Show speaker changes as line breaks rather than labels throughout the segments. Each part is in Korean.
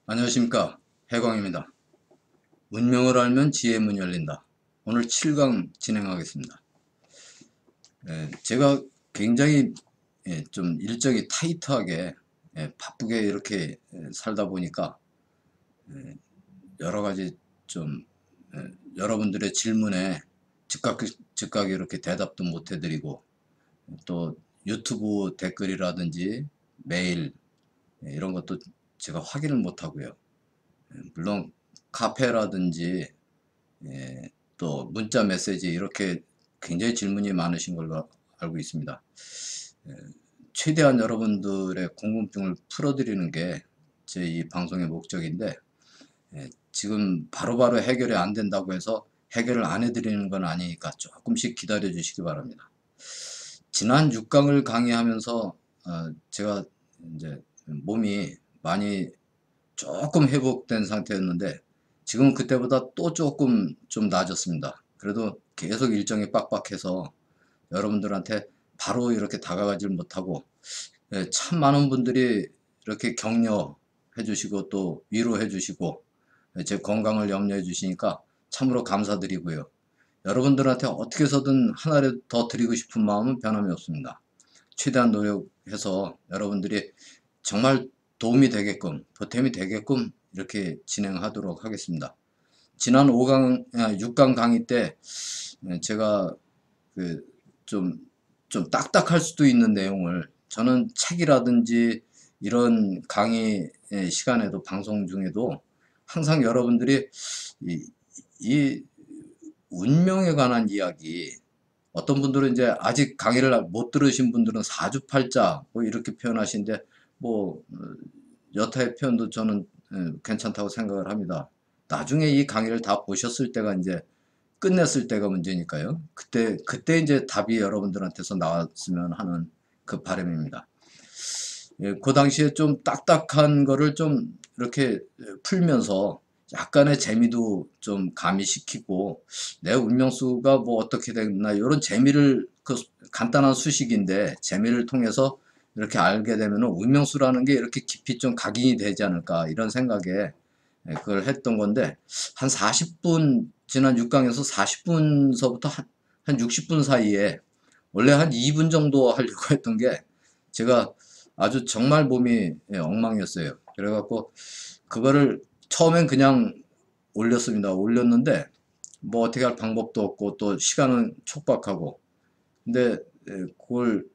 안녕하십니까, 해광입니다. 운명을 알면 지혜의 문이 열린다. 오늘 7강 진행하겠습니다. 제가 굉장히 좀 일정이 타이트하게 바쁘게 이렇게 살다 보니까 여러 가지 좀 여러분들의 질문에 즉각 이렇게 대답도 못 해드리고, 또 유튜브 댓글이라든지 메일 이런 것도 제가 확인을 못 하고요. 물론 카페라든지 또 문자 메시지 이렇게 굉장히 질문이 많으신 걸로 알고 있습니다. 최대한 여러분들의 궁금증을 풀어드리는 게 제 이 방송의 목적인데, 지금 바로바로 해결이 안 된다고 해서 해결을 안 해드리는 건 아니니까 조금씩 기다려 주시기 바랍니다. 지난 6강을 강의하면서 제가 이제 몸이 많이 조금 회복된 상태였는데, 지금 그때보다 또 조금 좀 나아졌습니다. 그래도 계속 일정이 빡빡해서 여러분들한테 바로 이렇게 다가가질 못하고, 참 많은 분들이 이렇게 격려해 주시고 또 위로해 주시고 제 건강을 염려해 주시니까 참으로 감사드리고요. 여러분들한테 어떻게 해서든 하나라도 더 드리고 싶은 마음은 변함이 없습니다. 최대한 노력해서 여러분들이 정말 도움이 되게끔, 보탬이 되게끔 이렇게 진행하도록 하겠습니다. 지난 6강 강의 때 제가 그 좀 딱딱할 수도 있는 내용을, 저는 책이라든지 이런 강의 시간에도 방송 중에도 항상 여러분들이 이 운명에 관한 이야기, 어떤 분들은 이제 아직 강의를 못 들으신 분들은 사주팔자 뭐 이렇게 표현하시는데, 뭐 여타의 표현도 저는 괜찮다고 생각을 합니다. 나중에 이 강의를 다 보셨을 때가 이제 끝냈을 때가 문제니까요. 그때 이제 답이 여러분들한테서 나왔으면 하는 그 바람입니다. 그 당시에 좀 딱딱한 거를 좀 이렇게 풀면서 약간의 재미도 좀 가미시키고, 내 운명수가 뭐 어떻게 됐나 이런 재미를, 그 간단한 수식인데 재미를 통해서 이렇게 알게 되면 운명수라는 게 이렇게 깊이 좀 각인이 되지 않을까 이런 생각에 그걸 했던 건데, 한 40분, 지난 6강에서 40분서부터 한 60분 사이에 원래 한 2분 정도 하려고 했던 게, 제가 아주 정말 몸이 엉망이었어요. 그래갖고 그거를 처음엔 그냥 올렸습니다. 올렸는데 뭐 어떻게 할 방법도 없고 또 시간은 촉박하고, 근데 그걸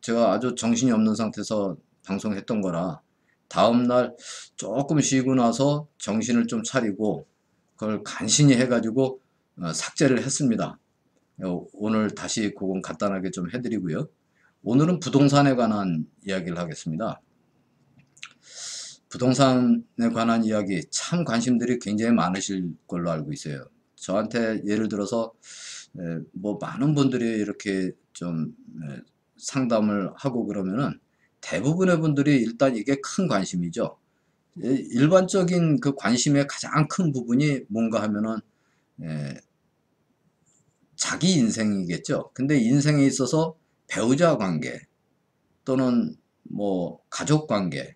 제가 아주 정신이 없는 상태에서 방송했던 거라, 다음날 조금 쉬고 나서 정신을 좀 차리고 그걸 간신히 해가지고 삭제를 했습니다. 오늘 다시 그건 간단하게 좀 해드리고요. 오늘은 부동산에 관한 이야기를 하겠습니다. 부동산에 관한 이야기 참 관심들이 굉장히 많으실 걸로 알고 있어요. 저한테 예를 들어서 뭐 많은 분들이 이렇게 좀 상담을 하고 그러면은 대부분의 분들이 일단 이게 큰 관심이죠. 일반적인 그 관심의 가장 큰 부분이 뭔가 하면은 에, 자기 인생이겠죠. 근데 인생에 있어서 배우자 관계 또는 뭐 가족 관계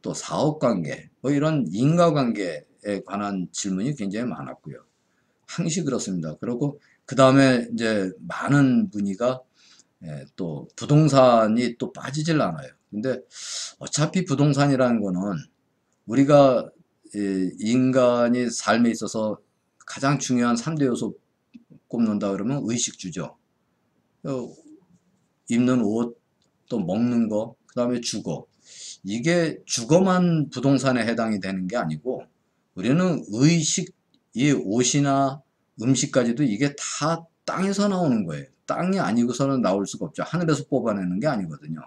또 사업 관계 뭐 이런 인과관계에 관한 질문이 굉장히 많았고요. 항시 그렇습니다. 그리고 그 다음에 이제 많은 문의가 또 부동산이 또 빠지질 않아요. 근데 어차피 부동산이라는 거는 우리가 인간이 삶에 있어서 가장 중요한 3대 요소 꼽는다 그러면 의식주죠. 어, 입는 옷, 또 먹는 거, 그 다음에 주거. 이게 주거만 부동산에 해당이 되는 게 아니고, 우리는 의식, 이 옷이나 음식까지도 이게 다 땅에서 나오는 거예요. 땅이 아니고서는 나올 수가 없죠. 하늘에서 뽑아내는 게 아니거든요.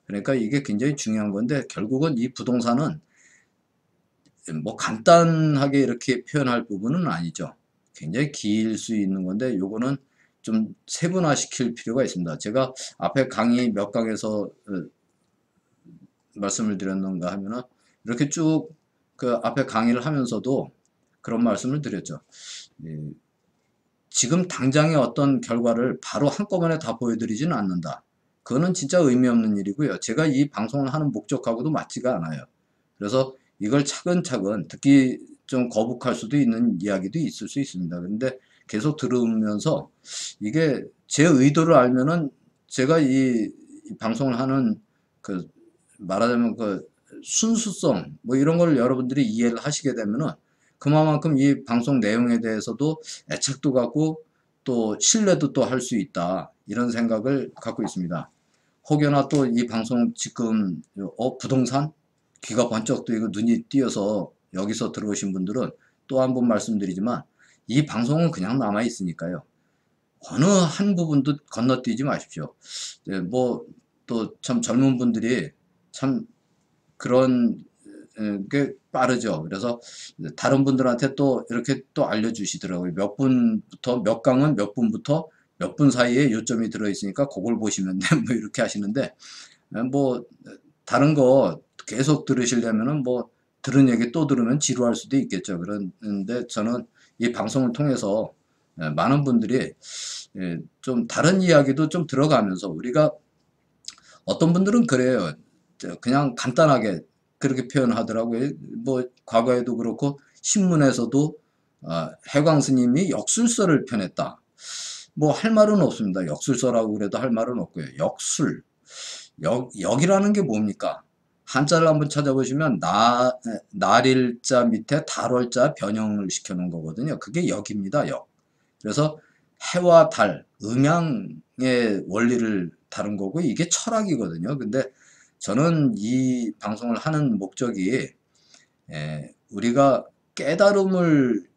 그러니까 이게 굉장히 중요한 건데, 결국은 이 부동산은 뭐 간단하게 이렇게 표현할 부분은 아니죠. 굉장히 길 수 있는 건데, 요거는 좀 세분화시킬 필요가 있습니다. 제가 앞에 강의 몇 강에서 말씀을 드렸는가 하면은, 이렇게 쭉 그 앞에 강의를 하면서도 그런 말씀을 드렸죠. 예, 지금 당장의 어떤 결과를 바로 한꺼번에 다 보여드리지는 않는다. 그거는 진짜 의미 없는 일이고요. 제가 이 방송을 하는 목적하고도 맞지가 않아요. 그래서 이걸 차근차근 듣기 좀 거북할 수도 있는 이야기도 있을 수 있습니다. 근데 계속 들으면서 이게 제 의도를 알면은 제가 이 방송을 하는 그 말하자면 그 순수성 뭐 이런 걸 여러분들이 이해를 하시게 되면은 그만큼 이 방송 내용에 대해서도 애착도 갖고 또 신뢰도 또 할 수 있다 이런 생각을 갖고 있습니다. 혹여나 또 이 방송 지금 부동산 귀가 번쩍 뜨이고 눈이 띄어서 여기서 들어오신 분들은 또 한 번 말씀드리지만 이 방송은 그냥 남아 있으니까요. 어느 한 부분도 건너뛰지 마십시오. 뭐 또 참 젊은 분들이 참 그런 게 빠르죠. 그래서 다른 분들한테 또 이렇게 또 알려주시더라고요. 몇 분부터 몇 강은 몇 분부터 몇 분 사이에 요점이 들어있으니까 그걸 보시면 돼. 뭐 이렇게 하시는데 뭐 다른 거 계속 들으시려면은 뭐 들은 얘기 또 들으면 지루할 수도 있겠죠. 그런데 저는 이 방송을 통해서 많은 분들이 좀 다른 이야기도 좀 들어가면서 우리가 어떤 분들은 그래요. 그냥 간단하게 그렇게 표현하더라고요. 뭐 과거에도 그렇고 신문에서도 해광 스님이 역술서를 펴냈다. 뭐 할 말은 없습니다. 역술서라고 그래도 할 말은 없고요. 역술. 역이라는 게 뭡니까? 한자를 한번 찾아보시면 날일자 밑에 달월자 변형을 시켜 놓은 거거든요. 그게 역입니다. 역. 그래서 해와 달, 음양의 원리를 다룬 거고 이게 철학이거든요. 근데 저는 이 방송을 하는 목적이 우리가 깨달음을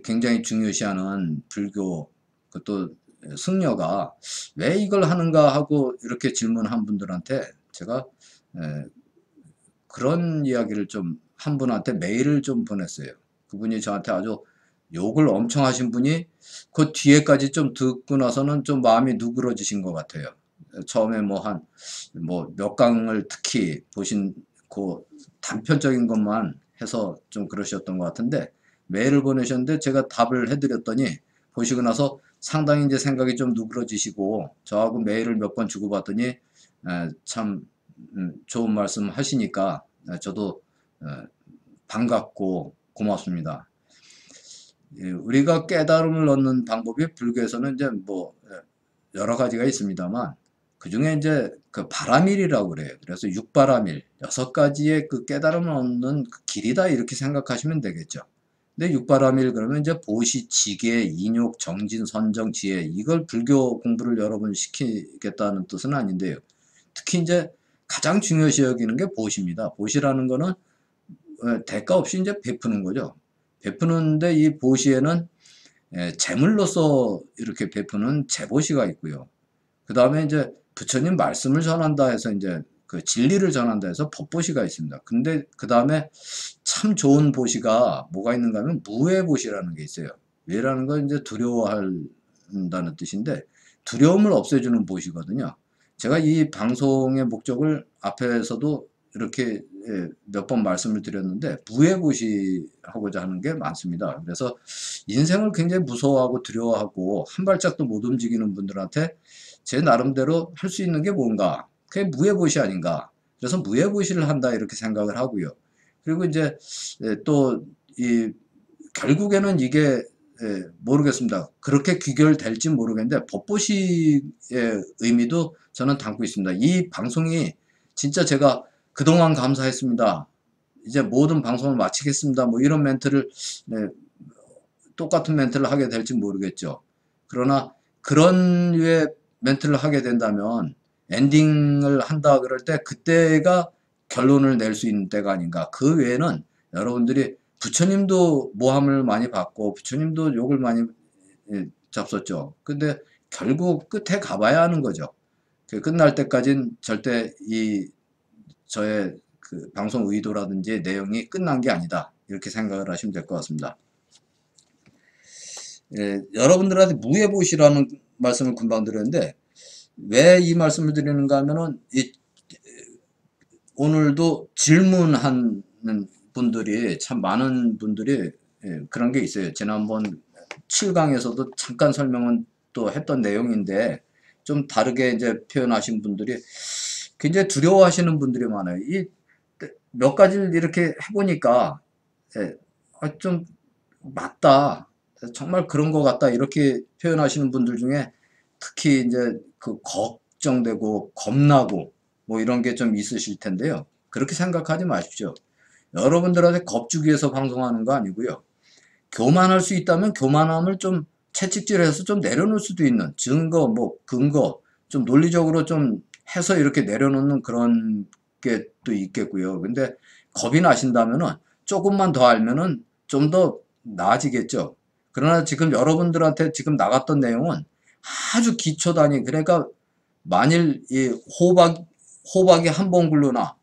굉장히 중요시하는 불교 그것도 승려가 왜 이걸 하는가 하고 이렇게 질문한 분들한테 제가 그런 이야기를 좀 한 분한테 메일을 좀 보냈어요. 그분이 저한테 아주 욕을 엄청 하신 분이 그 뒤에까지 좀 듣고 나서는 좀 마음이 누그러지신 것 같아요. 처음에 뭐 몇 강을 특히 보신 그 단편적인 것만 해서 좀 그러셨던 것 같은데 메일을 보내셨는데 제가 답을 해드렸더니 보시고 나서 상당히 이제 생각이 좀 누그러지시고 저하고 메일을 몇 번 주고받더니 참 좋은 말씀 하시니까 저도 반갑고 고맙습니다. 우리가 깨달음을 얻는 방법이 불교에서는 이제 뭐 여러 가지가 있습니다만 그 중에 이제 그 바라밀이라고 그래요. 그래서 육바라밀 6가지의 그 깨달음을 얻는 그 길이다 이렇게 생각하시면 되겠죠. 근데 육바라밀 그러면 이제 보시, 지계, 인욕, 정진, 선정, 지혜 이걸 불교 공부를 여러분 시키겠다는 뜻은 아닌데요. 특히 이제 가장 중요시 여기는 게 보시입니다. 보시라는 거는 대가 없이 이제 베푸는 거죠. 베푸는데 이 보시에는 제물로서 이렇게 베푸는 제보시가 있고요. 그 다음에 이제 부처님 말씀을 전한다 해서 이제 그 진리를 전한다 해서 법보시가 있습니다. 근데 그 다음에 참 좋은 보시가 뭐가 있는가 하면 무해보시라는 게 있어요. 왜라는 건 이제 두려워한다는 뜻인데 두려움을 없애주는 보시거든요. 제가 이 방송의 목적을 앞에서도 이렇게 몇 번 말씀을 드렸는데 무해보시하고자 하는 게 많습니다. 그래서 인생을 굉장히 무서워하고 두려워하고 한 발짝도 못 움직이는 분들한테 제 나름대로 할 수 있는 게 뭔가 그게 무해보시 아닌가. 그래서 무해보시를 한다 이렇게 생각을 하고요. 그리고 이제 또 이 결국에는 이게 모르겠습니다. 그렇게 귀결될지 모르겠는데 법보시의 의미도 저는 담고 있습니다. 이 방송이 진짜 제가 그동안 감사했습니다. 이제 모든 방송을 마치겠습니다. 뭐 이런 멘트를 똑같은 멘트를 하게 될지 모르겠죠. 그러나 그런 류의 멘트를 하게 된다면 엔딩을 한다 그럴 때 그때가 결론을 낼 수 있는 때가 아닌가. 그 외에는 여러분들이 부처님도 모함을 많이 받고 부처님도 욕을 많이 잡섰죠. 근데 결국 끝에 가봐야 하는 거죠. 끝날 때까지는 절대 저의 그 방송 의도라든지 내용이 끝난 게 아니다. 이렇게 생각을 하시면 될 것 같습니다. 여러분들한테 무해보시라는 말씀을 금방 드렸는데 왜 이 말씀을 드리는가 하면은 오늘도 질문하는 분들이 참 많은 분들이 그런 게 있어요. 지난번 7강에서도 잠깐 설명은 또 했던 내용인데 좀 다르게 이제 표현하신 분들이 굉장히 두려워하시는 분들이 많아요. 몇 가지를 이렇게 해보니까 예, 좀 맞다. 정말 그런 것 같다. 이렇게 표현하시는 분들 중에 특히 이제 그 걱정되고 겁나고 뭐 이런 게 좀 있으실 텐데요. 그렇게 생각하지 마십시오. 여러분들한테 겁주기 위해서 방송하는 거 아니고요. 교만할 수 있다면 교만함을 좀 채찍질해서 좀 내려놓을 수도 있는 증거, 뭐 근거, 좀 논리적으로 좀 해서 이렇게 내려놓는 그런 게 또 있겠고요. 근데 겁이 나신다면은 조금만 더 알면은 좀 더 나아지겠죠. 그러나 지금 여러분들한테 지금 나갔던 내용은 아주 기초 단위, 그러니까 만일 이 호박이 한 번 굴러나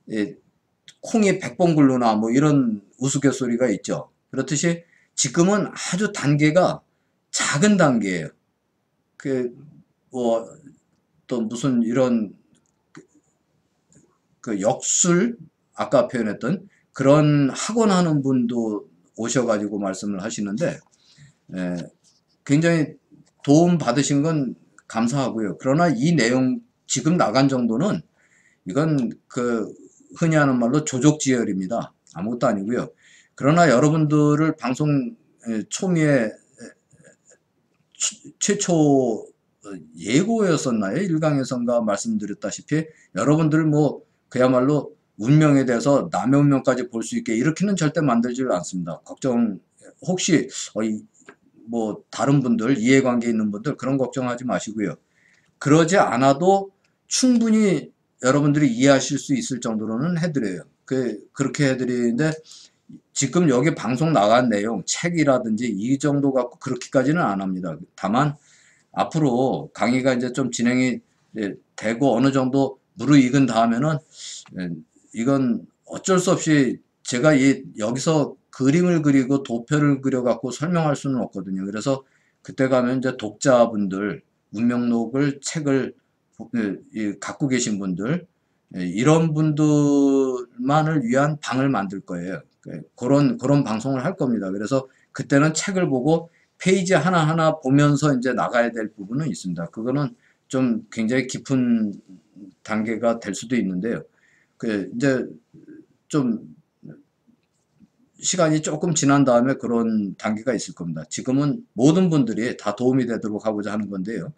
이 콩이 100번 굴러나 뭐 이런 우스갯소리가 있죠. 그렇듯이 지금은 아주 단계가 작은 단계예요. 그, 뭐, 또 무슨 이런 그 역술, 아까 표현했던 그런 학원 하는 분도 오셔가지고 말씀을 하시는데, 에, 굉장히 도움 받으신 건 감사하고요. 그러나 이 내용 지금 나간 정도는 이건 그 흔히 하는 말로 조족지혈입니다. 아무것도 아니고요. 그러나 여러분들을 방송 초미에 최초 예고였었나요? 1강에선가 말씀드렸다시피 여러분들 뭐 그야말로 운명에 대해서 남의 운명까지 볼 수 있게 이렇게는 절대 만들지를 않습니다. 걱정 혹시 뭐 다른 분들 이해관계 있는 분들 그런 걱정하지 마시고요. 그러지 않아도 충분히 여러분들이 이해하실 수 있을 정도로는 해드려요. 그렇게 해드리는데 지금 여기 방송 나간 내용, 책이라든지 이 정도 갖고 그렇게까지는 안 합니다. 다만 앞으로 강의가 이제 좀 진행이 되고 어느 정도 무르익은 다음에는 이건 어쩔 수 없이 제가 여기서 그림을 그리고 도표를 그려 갖고 설명할 수는 없거든요. 그래서 그때 가면 이제 독자분들 운명록을 책을 갖고 계신 분들 이런 분들만을 위한 방을 만들 거예요. 그런 방송을 할 겁니다. 그래서 그때는 책을 보고 페이지 하나하나 보면서 이제 나가야 될 부분은 있습니다. 그거는 좀 굉장히 깊은 단계가 될 수도 있는데요. 이제 좀 시간이 조금 지난 다음에 그런 단계가 있을 겁니다. 지금은 모든 분들이 다 도움이 되도록 하고자 하는 건데요.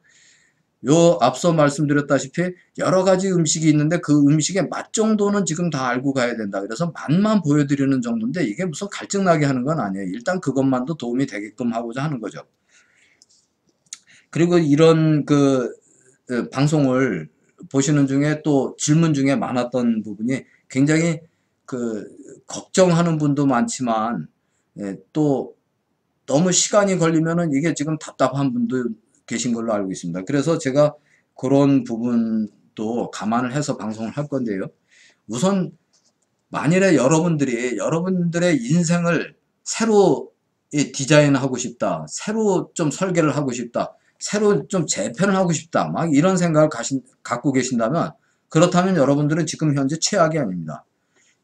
요 앞서 말씀드렸다시피 여러 가지 음식이 있는데 그 음식의 맛 정도는 지금 다 알고 가야 된다. 그래서 맛만 보여드리는 정도인데 이게 무슨 갈증 나게 하는 건 아니에요. 일단 그것만도 도움이 되게끔 하고자 하는 거죠. 그리고 이런 방송을 보시는 중에 또 질문 중에 많았던 부분이 굉장히 걱정하는 분도 많지만 또 너무 시간이 걸리면은 이게 지금 답답한 분도 계신 걸로 알고 있습니다. 그래서 제가 그런 부분도 감안을 해서 방송을 할 건데요. 우선 만일에 여러분들의 인생을 새로 디자인하고 싶다. 새로 좀 설계를 하고 싶다. 새로 좀 재편을 하고 싶다. 막 이런 생각을 갖고 계신다면 그렇다면 여러분들은 지금 현재 최악이 아닙니다.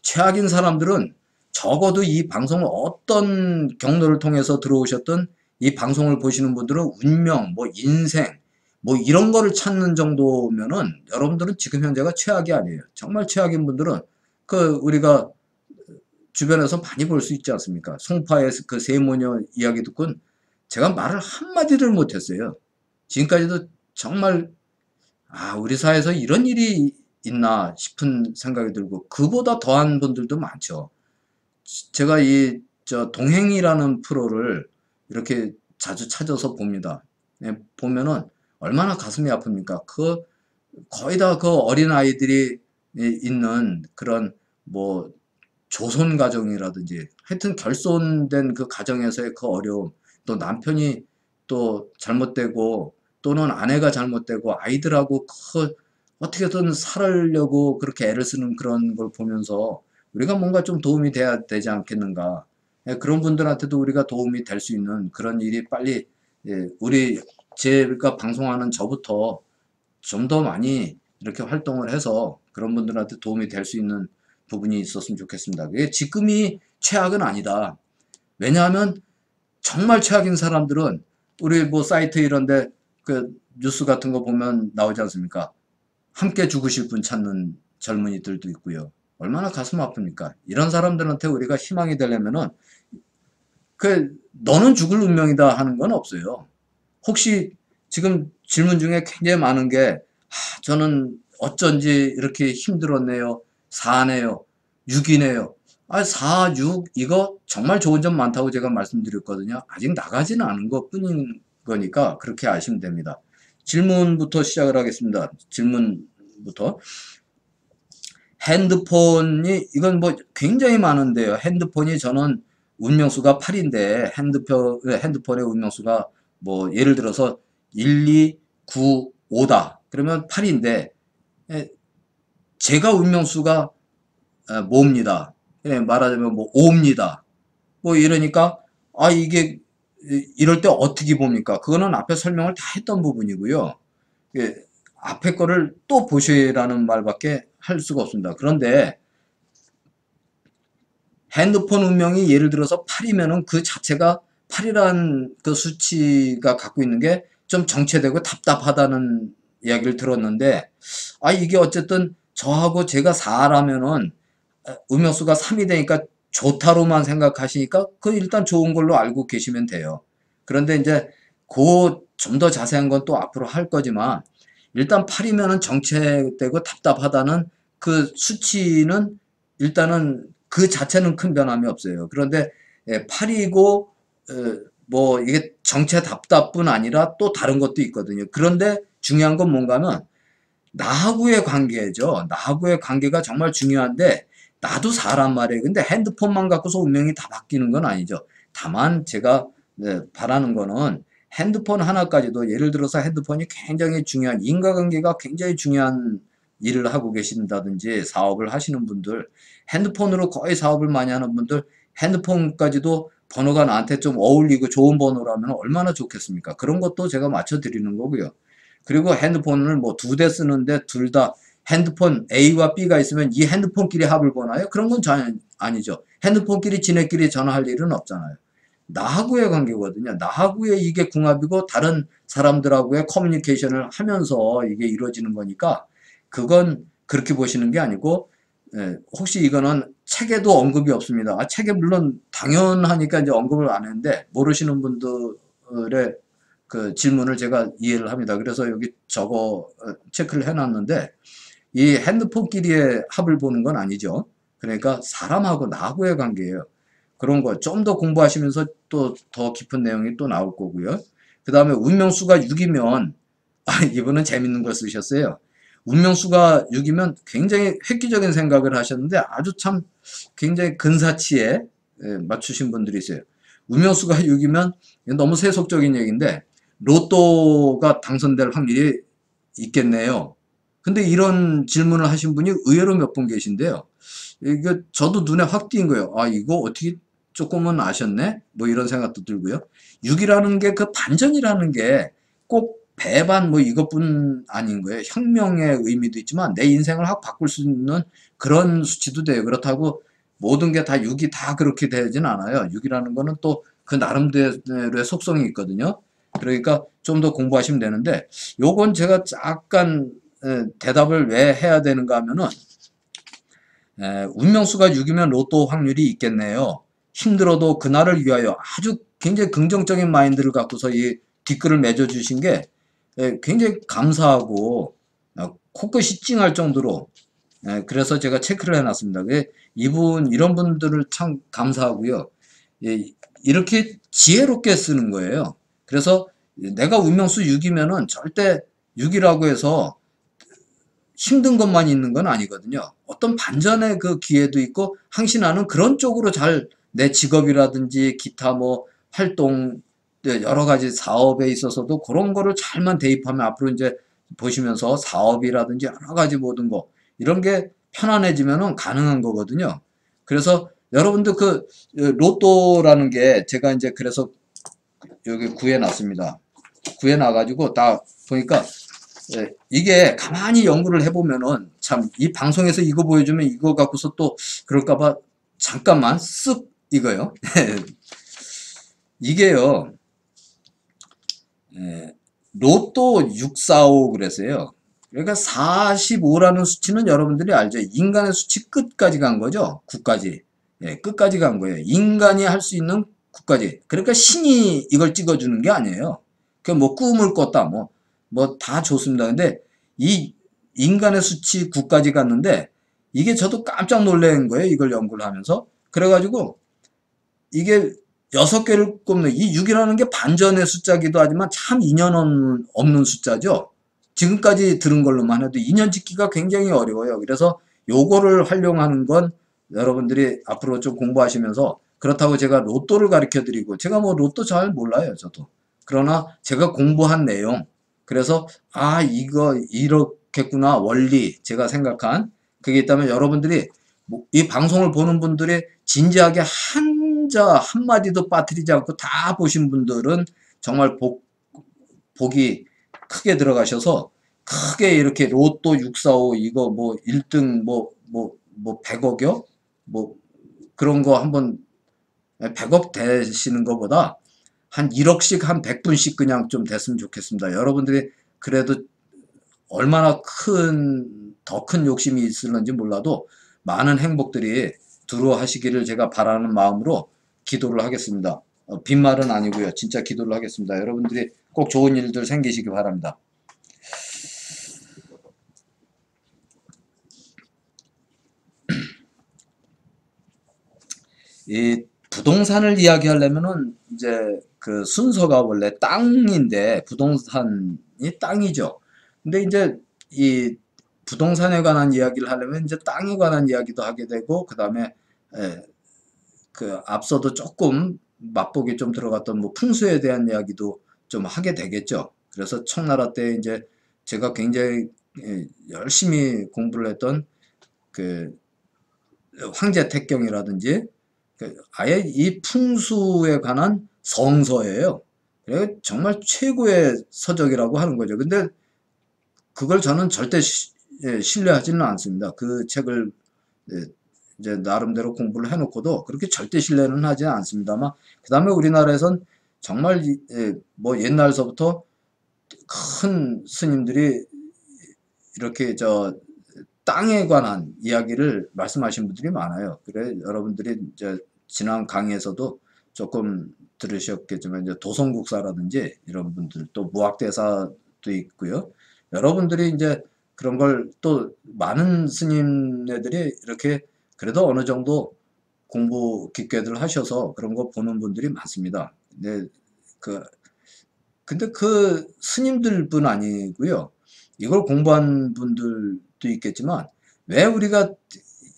최악인 사람들은 적어도 이 방송을 어떤 경로를 통해서 들어오셨든 이 방송을 보시는 분들은 운명, 뭐 인생, 뭐 이런 거를 찾는 정도면은 여러분들은 지금 현재가 최악이 아니에요. 정말 최악인 분들은 우리가 주변에서 많이 볼 수 있지 않습니까? 송파의 그 세모녀 이야기 듣고는 제가 말을 한마디를 못했어요. 지금까지도 정말 우리 사회에서 이런 일이 있나 싶은 생각이 들고 그보다 더한 분들도 많죠. 제가 동행이라는 프로를 이렇게 자주 찾아서 봅니다. 보면은 얼마나 가슴이 아픕니까? 거의 다 그 어린 아이들이 있는 그런 뭐 조선 가정이라든지 하여튼 결손된 그 가정에서의 그 어려움, 또 남편이 또 잘못되고 또는 아내가 잘못되고 아이들하고 어떻게든 살으려고 그렇게 애를 쓰는 그런 걸 보면서 우리가 뭔가 좀 도움이 돼야 되지 않겠는가. 그런 분들한테도 우리가 도움이 될 수 있는 그런 일이 빨리 제가 방송하는 저부터 좀 더 많이 이렇게 활동을 해서 그런 분들한테 도움이 될 수 있는 부분이 있었으면 좋겠습니다. 그게 지금이 최악은 아니다. 왜냐하면 정말 최악인 사람들은 우리 뭐 사이트 이런데 뉴스 같은 거 보면 나오지 않습니까? 함께 죽으실 분 찾는 젊은이들도 있고요. 얼마나 가슴 아픕니까? 이런 사람들한테 우리가 희망이 되려면은 너는 죽을 운명이다 하는 건 없어요. 혹시 지금 질문 중에 굉장히 많은 게 저는 어쩐지 이렇게 힘들었네요. 4네요. 6이네요. 4, 6 이거 정말 좋은 점 많다고 제가 말씀드렸거든요. 아직 나가지는 않은 것 뿐인 거니까 그렇게 아시면 됩니다. 질문부터 시작을 하겠습니다. 질문부터. 핸드폰이 이건 뭐 굉장히 많은데요. 핸드폰이 저는 운명수가 8인데 핸드폰의 운명수가 뭐 예를 들어서 1, 2, 9, 5다. 그러면 8인데 제가 운명수가 뭐입니다. 말하자면 뭐 5입니다. 뭐 이러니까 이게 이럴 때 어떻게 봅니까? 그거는 앞에 설명을 다 했던 부분이고요. 앞에 거를 또 보시라는 말밖에 할 수가 없습니다. 그런데 핸드폰 운명이 예를 들어서 8이면은 그 자체가 8이라는 그 수치가 갖고 있는 게 좀 정체되고 답답하다는 이야기를 들었는데 이게 어쨌든 저하고 제가 4라면은 음역수가 3이 되니까 좋다로만 생각하시니까 그 일단 좋은 걸로 알고 계시면 돼요. 그런데 이제 그 좀 더 자세한 건 또 앞으로 할 거지만 일단 8이면은 정체되고 답답하다는 그 수치는 일단은 그 자체는 큰 변함이 없어요. 그런데 8이고 뭐 이게 정체 답답뿐 아니라 또 다른 것도 있거든요. 그런데 중요한 건 뭔가 하면 나하고의 관계죠. 나하고의 관계가 정말 중요한데 나도 사람 말이에요. 근데 핸드폰만 갖고서 운명이 다 바뀌는 건 아니죠. 다만 제가 바라는 거는 핸드폰 하나까지도 예를 들어서 핸드폰이 굉장히 중요한 인과관계가 굉장히 중요한 일을 하고 계신다든지 사업을 하시는 분들 핸드폰으로 거의 사업을 많이 하는 분들 핸드폰까지도 번호가 나한테 좀 어울리고 좋은 번호라면 얼마나 좋겠습니까? 그런 것도 제가 맞춰 드리는 거고요. 그리고 핸드폰을 뭐 2대 쓰는데 둘 다 핸드폰 A와 B가 있으면 이 핸드폰끼리 합을 보나요? 그런 건 전혀 아니죠. 핸드폰끼리 지네끼리 전화할 일은 없잖아요. 나하고의 관계거든요. 나하고의 이게 궁합이고 다른 사람들하고의 커뮤니케이션을 하면서 이게 이루어지는 거니까 그건 그렇게 보시는 게 아니고 혹시 이거는 책에도 언급이 없습니다. 책에 물론 당연하니까 이제 언급을 안 했는데 모르시는 분들의 그 질문을 제가 이해를 합니다. 그래서 여기 체크를 해놨는데 이 핸드폰끼리의 합을 보는 건 아니죠. 그러니까 사람하고 나하고의 관계예요. 그런 거 좀 더 공부하시면서 또 더 깊은 내용이 또 나올 거고요. 그 다음에 운명수가 6이면 이분은 재밌는 걸 쓰셨어요. 운명수가 6이면 굉장히 획기적인 생각을 하셨는데 아주 참 굉장히 근사치에 맞추신 분들이 있어요. 운명수가 6이면 너무 세속적인 얘기인데 로또가 당선될 확률이 있겠네요. 근데 이런 질문을 하신 분이 의외로 몇 분 계신데요. 이거 저도 눈에 확 띈 거예요. 이거 어떻게 조금은 아셨네? 뭐 이런 생각도 들고요. 6이라는 게 그 반전이라는 게 꼭 배반 뭐 이것뿐 아닌 거예요. 혁명의 의미도 있지만 내 인생을 확 바꿀 수 있는 그런 수치도 돼요. 그렇다고 모든 게 다 6이 다 그렇게 되진 않아요. 6이라는 거는 또 그 나름대로의 속성이 있거든요. 그러니까 좀 더 공부하시면 되는데 요건 제가 약간 대답을 왜 해야 되는가 하면은 운명수가 6이면 로또 확률이 있겠네요. 힘들어도 그날을 위하여 아주 굉장히 긍정적인 마인드를 갖고서 이 뒷글을 맺어주신 게 굉장히 감사하고 코끝이 찡할 정도로 그래서 제가 체크를 해놨습니다. 이런 분들을 참 감사하고요. 이렇게 지혜롭게 쓰는 거예요. 그래서 내가 운명수 6이면은 절대 6이라고 해서 힘든 것만 있는 건 아니거든요. 어떤 반전의 그 기회도 있고 항신하는 그런 쪽으로 잘 내 직업이라든지 기타 뭐 활동 여러 가지 사업에 있어서도 그런 거를 잘만 대입하면 앞으로 이제 보시면서 사업이라든지 여러 가지 모든 거 이런 게 편안해지면은 가능한 거거든요. 그래서 여러분들 그 로또라는 게 제가 이제 그래서 여기 구해놨습니다. 구해놔가지고 딱 보니까 이게 가만히 연구를 해보면은 참 이 방송에서 이거 보여주면 이거 갖고서 또 그럴까봐 잠깐만 쓱 이거요. 이게요. 로또 645 그랬어요. 그러니까 45라는 수치는 여러분들이 알죠. 인간의 수치 끝까지 간 거죠. 9까지. 예, 끝까지 간 거예요. 인간이 할 수 있는 9까지. 그러니까 신이 이걸 찍어주는 게 아니에요. 그 뭐 꿈을 꿨다. 뭐 다 좋습니다. 근데 이 인간의 수치 9까지 갔는데 이게 저도 깜짝 놀란 거예요. 이걸 연구를 하면서. 그래가지고 이게 6개를 꼽는 이 6이라는 게 반전의 숫자기도 하지만 참 인연 없는 숫자죠. 지금까지 들은 걸로만 해도 인연 짓기가 굉장히 어려워요. 그래서 요거를 활용하는 건 여러분들이 앞으로 좀 공부하시면서 그렇다고 제가 로또를 가르쳐 드리고 제가 뭐 로또 잘 몰라요. 저도. 그러나 제가 공부한 내용 그래서 아 이거 이렇겠구나 원리 제가 생각한 그게 있다면 여러분들이 이 방송을 보는 분들이 진지하게 한자 한마디도 빠뜨리지 않고 다 보신 분들은 정말 복이 크게 들어가셔서 크게 이렇게 로또 645 이거 뭐 1등 뭐 100억이요? 뭐 그런 거 한번 100억 되시는 것보다 한 1억씩 한 100분씩 그냥 좀 됐으면 좋겠습니다. 여러분들이 그래도 얼마나 더 큰 욕심이 있을는지 몰라도 많은 행복들이 두루하시기를 제가 바라는 마음으로 기도를 하겠습니다. 빈말은 아니고요. 진짜 기도를 하겠습니다. 여러분들이 꼭 좋은 일들 생기시기 바랍니다. 이 부동산을 이야기하려면은 이제 그 순서가 원래 땅인데 부동산이 땅이죠. 근데 이제 이 부동산에 관한 이야기를 하려면 이제 땅에 관한 이야기도 하게 되고 그다음에 그 앞서도 조금 맛보기 좀 들어갔던 뭐 풍수에 대한 이야기도 좀 하게 되겠죠. 그래서 청나라 때 이제 제가 굉장히 열심히 공부를 했던 그 황제택경이라든지 아예 이 풍수에 관한 성서예요. 그래서 정말 최고의 서적이라고 하는 거죠. 근데 그걸 저는 절대 신뢰하지는 않습니다. 그 책을 이제 나름대로 공부를 해놓고도 그렇게 절대 신뢰는 하지 않습니다만 그 다음에 우리나라에선 정말 뭐 옛날서부터 큰 스님들이 이렇게 땅에 관한 이야기를 말씀하신 분들이 많아요. 그래 여러분들이 이제 지난 강의에서도 조금 들으셨겠지만 이제 도성국사라든지 이런 분들 또 무학대사도 있고요. 여러분들이 이제 그런 걸 또 많은 스님네들이 이렇게 그래도 어느 정도 공부 깊게들 하셔서 그런 거 보는 분들이 많습니다. 근데 그 스님들뿐 아니고요. 이걸 공부한 분들도 있겠지만 왜 우리가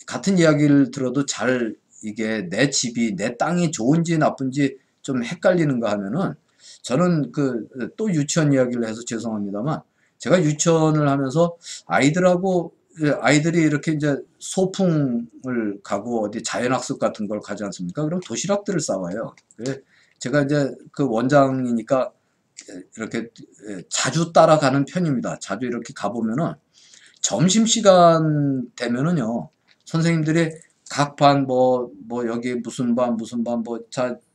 같은 이야기를 들어도 잘 이게 내 집이 내 땅이 좋은지 나쁜지 좀 헷갈리는가 하면은 저는 그 또 유치원 이야기를 해서 죄송합니다만 제가 유치원을 하면서 아이들이 이렇게 이제 소풍을 가고 어디 자연학습 같은 걸 가지 않습니까? 그럼 도시락들을 싸와요. 제가 이제 그 원장이니까 이렇게 자주 따라가는 편입니다. 자주 이렇게 가보면은 점심시간 되면은요, 선생님들이 각 반, 여기 무슨 반,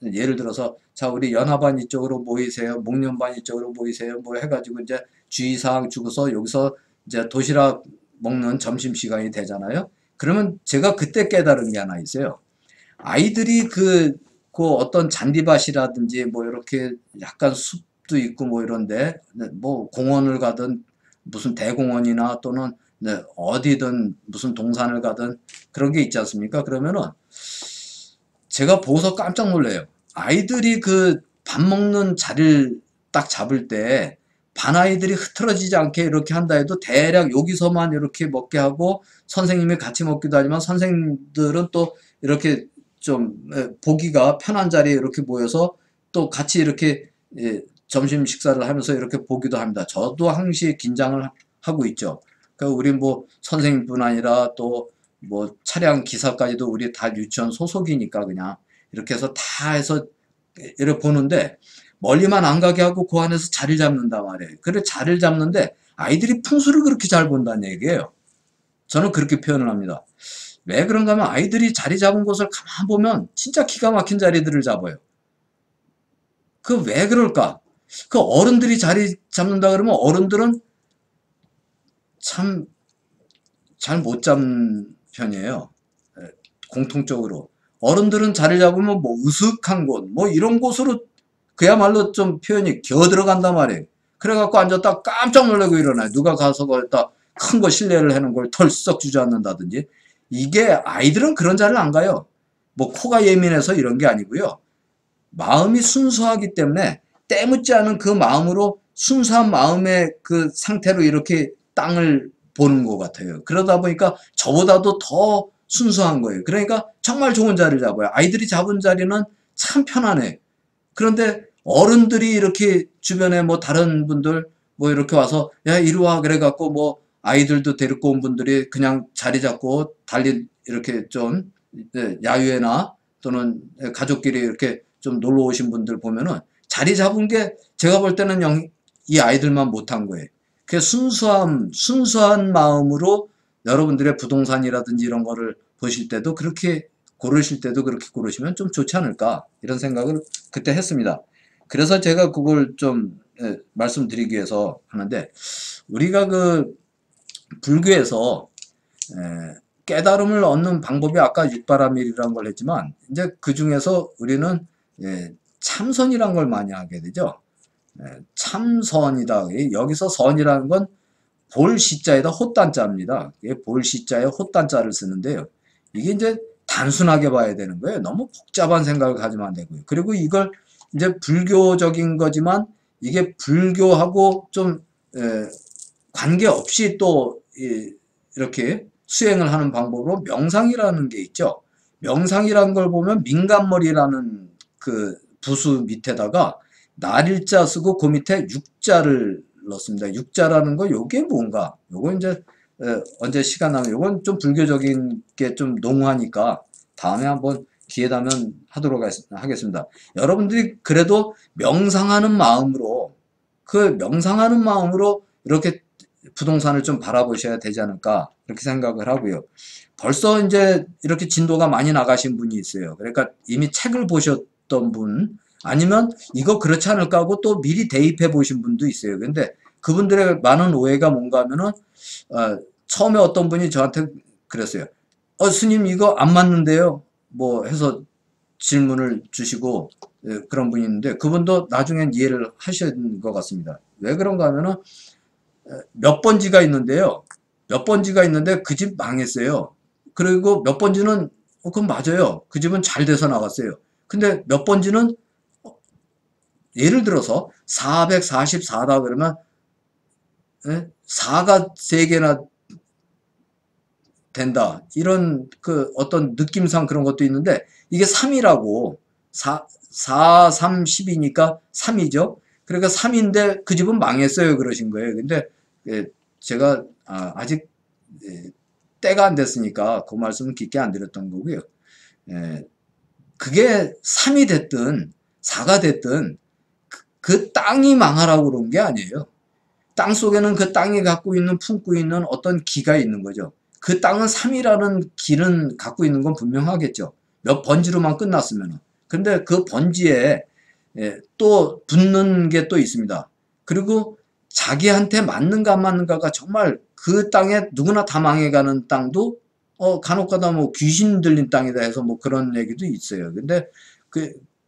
예를 들어서, 자, 우리 연하반 이쪽으로 모이세요. 목련반 이쪽으로 모이세요. 뭐 해가지고 이제 주의사항 주고서 여기서 이제 도시락 먹는 점심시간이 되잖아요. 그러면 제가 그때 깨달은 게 하나 있어요. 아이들이 그 어떤 잔디밭이라든지 뭐 이렇게 약간 숲도 있고 뭐 이런데 뭐 공원을 가든 무슨 대공원이나 또는 어디든 무슨 동산을 가든 그런 게 있지 않습니까? 그러면은 제가 보고서 깜짝 놀래요. 아이들이 그 밥 먹는 자리를 딱 잡을 때 반 아이들이 흐트러지지 않게 이렇게 한다 해도 대략 여기서만 이렇게 먹게 하고 선생님이 같이 먹기도 하지만 선생님들은 또 이렇게 좀 보기가 편한 자리에 이렇게 모여서 또 같이 이렇게 점심 식사를 하면서 이렇게 보기도 합니다. 저도 항시 긴장을 하고 있죠. 그러니까 우리 뭐 선생님뿐 아니라 또 뭐 차량 기사까지도 우리 다 유치원 소속이니까 그냥 이렇게 해서 다 해서 이렇게 보는데 멀리만 안 가게 하고 그 안에서 자리를 잡는다 말이에요. 그래 자리를 잡는데 아이들이 풍수를 그렇게 잘 본다는 얘기예요. 저는 그렇게 표현을 합니다. 왜 그런가 하면 아이들이 자리 잡은 곳을 가만 보면 진짜 기가 막힌 자리들을 잡아요. 그 왜 그럴까? 그 어른들이 자리 잡는다 그러면 어른들은 참 잘 못 잡는 편이에요. 공통적으로. 어른들은 자리 잡으면 뭐 으슥한 곳, 뭐 이런 곳으로 그야말로 좀 표현이 겨 들어간단 말이에요. 그래갖고 앉았다 깜짝 놀라고 일어나요. 누가 가서 거기다 큰 거 실내를 해놓은 걸 털썩 주저앉는다든지. 이게 아이들은 그런 자리를 안 가요. 뭐 코가 예민해서 이런 게 아니고요. 마음이 순수하기 때문에 때묻지 않은 그 마음으로 순수한 마음의 그 상태로 이렇게 땅을 보는 것 같아요. 그러다 보니까 저보다도 더 순수한 거예요. 그러니까 정말 좋은 자리를 잡아요. 아이들이 잡은 자리는 참 편안해. 그런데 어른들이 이렇게 주변에 뭐 다른 분들 뭐 이렇게 와서 야 이리 와 그래갖고 뭐 아이들도 데리고 온 분들이 그냥 자리 잡고 달리 이렇게 좀 야유회나 또는 가족끼리 이렇게 좀 놀러 오신 분들 보면은 자리 잡은 게 제가 볼 때는 이 아이들만 못한 거예요. 그 순수한 마음으로 여러분들의 부동산이라든지 이런 거를 보실 때도 그렇게 고르실 때도 그렇게 고르시면 좀 좋지 않을까 이런 생각을 그때 했습니다. 그래서 제가 그걸 좀 말씀드리기 위해서 하는데 우리가 그 불교에서 깨달음을 얻는 방법이 아까 육바라밀이라는 걸 했지만 이제 그 중에서 우리는 참선이란 걸 많이 하게 되죠. 참선이다. 여기서 선이라는 건 볼시자에다 헛단자입니다. 볼시자에 헛단자를 쓰는데요. 이게 이제 단순하게 봐야 되는 거예요. 너무 복잡한 생각을 가지면 안 되고요. 그리고 이걸 이제 불교적인 거지만 이게 불교하고 좀 관계없이 또 이렇게 수행을 하는 방법으로 명상이라는 게 있죠. 명상이라는 걸 보면 민간머리라는 그 부수 밑에다가 날일자 쓰고 그 밑에 육자를 넣습니다. 육자라는 거 요게 뭔가 요거 이제 언제 시간 나면 요건 좀 불교적인 게 좀 농후하니까 다음에 한번 기회 되면 하도록 하겠습니다. 여러분들이 그래도 명상하는 마음으로 이렇게 부동산을 좀 바라보셔야 되지 않을까 그렇게 생각을 하고요. 벌써 이제 이렇게 진도가 많이 나가신 분이 있어요. 그러니까 이미 책을 보셨던 분 아니면 이거 그렇지 않을까 하고 또 미리 대입해 보신 분도 있어요. 근데 그분들의 많은 오해가 뭔가 하면은 처음에 어떤 분이 저한테 그랬어요. 스님 이거 안 맞는데요. 뭐 해서 질문을 주시고 그런 분이 있는데 그분도 나중엔 이해를 하신 것 같습니다. 왜 그런가 하면은 몇 번지가 있는데요. 몇 번지가 있는데 그 집 망했어요. 그리고 몇 번지는 그건 맞아요. 그 집은 잘 돼서 나갔어요. 근데 몇 번지는 예를 들어서 444다 그러면 4가 3개나 된다. 이런 그 어떤 느낌상 그런 것도 있는데 이게 3이라고 4, 3, 10이니까 3이죠. 그러니까 3인데 그 집은 망했어요. 그러신 거예요. 근데 제가 아직 때가 안 됐으니까 그 말씀은 깊게 안 드렸던 거고요. 그게 3이 됐든 4가 됐든 그 땅이 망하라고 그런 게 아니에요. 땅 속에는 그 땅이 갖고 있는 품고 있는 어떤 기가 있는 거죠. 그 땅은 3이라는 기는 갖고 있는 건 분명하겠죠. 몇 번지로만 끝났으면. 근데 그 번지에 또 붙는 게 또 있습니다. 그리고 자기한테 맞는가 안 맞는가가 정말 그 땅에 누구나 다 망해가는 땅도 간혹가다 뭐 귀신 들린 땅이다 해서 뭐 그런 얘기도 있어요. 근데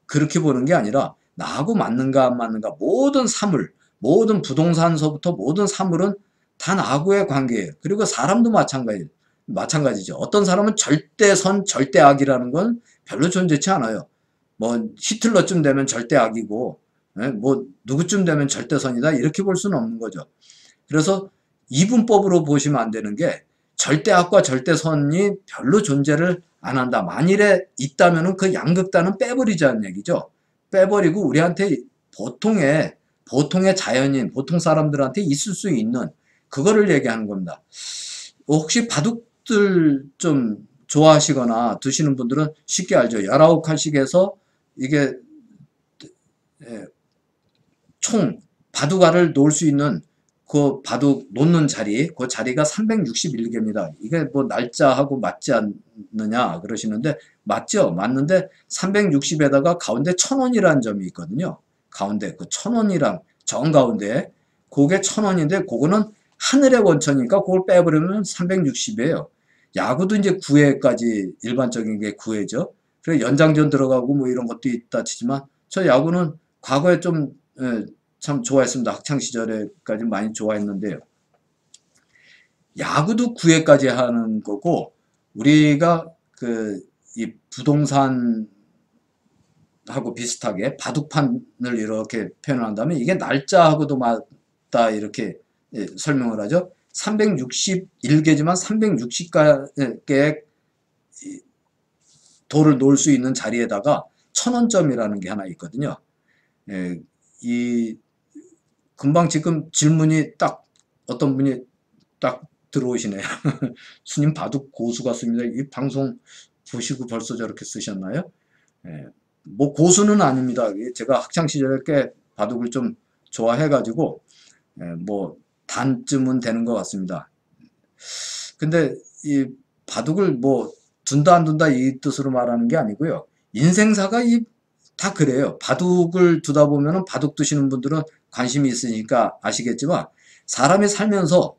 그렇게 보는 게 아니라 나하고 맞는가 안 맞는가 모든 부동산서부터 모든 사물은 다 나하고의 관계예요. 그리고 사람도 마찬가지죠. 어떤 사람은 절대선, 절대악이라는 건 별로 존재치 않아요. 뭐 히틀러쯤 되면 절대악이고 뭐 누구쯤 되면 절대선이다 이렇게 볼 수는 없는 거죠. 그래서 이분법으로 보시면 안 되는 게 절대악과 절대선이 별로 존재를 안 한다. 만일에 있다면은 그 양극단은 빼버리자는 얘기죠. 빼버리고 우리한테 보통의 자연인, 보통 사람들한테 있을 수 있는 그거를 얘기하는 겁니다. 혹시 바둑들 좀 좋아하시거나 드시는 분들은 쉽게 알죠. 19칸씩에서 이게 총 바둑알을 놓을 수 있는 그 바둑 놓는 자리, 그 자리가 361개입니다. 이게 뭐 날짜하고 맞지 않느냐 그러시는데 맞죠? 맞는데 360에다가 가운데 1000원이라는 점이 있거든요. 가운데 그 1000원이랑 정 가운데 그게 1000원인데 그거는 하늘의 원천이니까 그걸 빼버리면 360이에요. 야구도 이제 9회까지 일반적인 게 9회죠. 그래 연장전 들어가고 뭐 이런 것도 있다 치지만 저 야구는 과거에 좀 참 좋아했습니다. 학창 시절에까지 많이 좋아했는데요. 야구도 9회까지 하는 거고 우리가 그 이 부동산하고 비슷하게 바둑판을 이렇게 표현을 한다면 이게 날짜하고도 맞다 이렇게 설명을 하죠. 361개지만 360개의 돌을 놓을 수 있는 자리에다가 1000원점이라는 게 하나 있거든요. 이 금방 지금 질문이 딱 어떤 분이 딱 들어오시네요. 스님 바둑 고수 같습니다. 이 방송 보시고 벌써 저렇게 쓰셨나요? 뭐 고수는 아닙니다. 제가 학창시절에 꽤 바둑을 좀 좋아해가지고 뭐 단쯤은 되는 것 같습니다. 근데 이 바둑을 뭐 둔다 안 둔다 이 뜻으로 말하는 게 아니고요. 인생사가 다 그래요. 바둑을 두다 보면은 바둑 두시는 분들은 관심이 있으니까 아시겠지만 사람이 살면서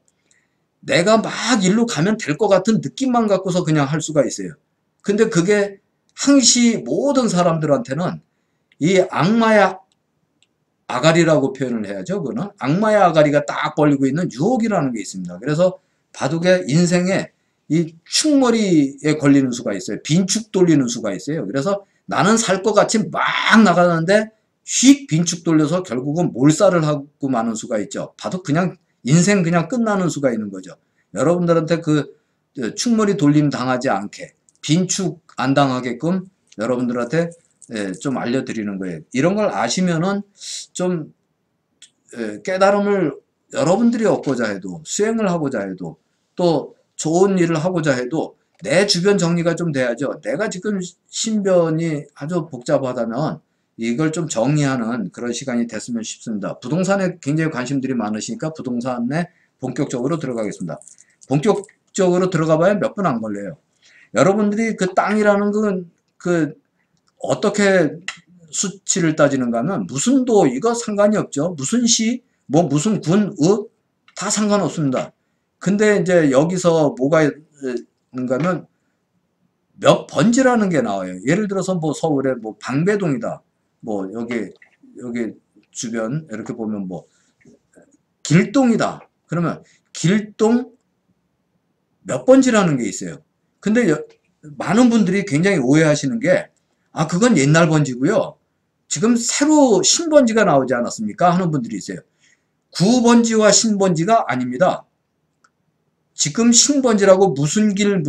내가 막 일로 가면 될 것 같은 느낌만 갖고서 그냥 할 수가 있어요. 근데 그게 항시 모든 사람들한테는 이 악마의 아가리라고 표현을 해야죠. 그거는 악마의 아가리가 딱 걸리고 있는 유혹이라는 게 있습니다. 그래서 바둑의 인생에 이 축머리에 걸리는 수가 있어요. 빈축 돌리는 수가 있어요. 그래서 나는 살 것 같이 막 나가는데 휙 빈축 돌려서 결국은 몰살을 하고 마는 수가 있죠. 바둑 그냥 인생 그냥 끝나는 수가 있는 거죠. 여러분들한테 그 축머리 돌림 당하지 않게 빈축 안 당하게끔 여러분들한테 좀 알려드리는 거예요. 이런 걸 아시면은 좀 깨달음을 여러분들이 얻고자 해도 수행을 하고자 해도 또 좋은 일을 하고자 해도 내 주변 정리가 좀 돼야죠. 내가 지금 신변이 아주 복잡하다면 이걸 좀 정리하는 그런 시간이 됐으면 싶습니다. 부동산에 굉장히 관심들이 많으시니까 부동산에 본격적으로 들어가겠습니다. 본격적으로 들어가 봐야 몇 분 안 걸려요. 여러분들이 그 땅이라는 건 어떻게 수치를 따지는가 하면 무슨 도 이거 상관이 없죠. 무슨 시, 뭐 무슨 군, 다 상관없습니다. 근데 이제 여기서 뭐가 있는가 하면 몇 번지라는 게 나와요. 예를 들어서 뭐 서울에 뭐 방배동이다. 뭐 여기 주변 이렇게 보면 뭐 길동이다. 그러면 길동 몇 번지라는 게 있어요. 근데 많은 분들이 굉장히 오해하시는 게 그건 옛날 번지고요. 지금 새로 신번지가 나오지 않았습니까? 하는 분들이 있어요. 구번지와 신번지가 아닙니다. 지금 신번지라고 무슨 길,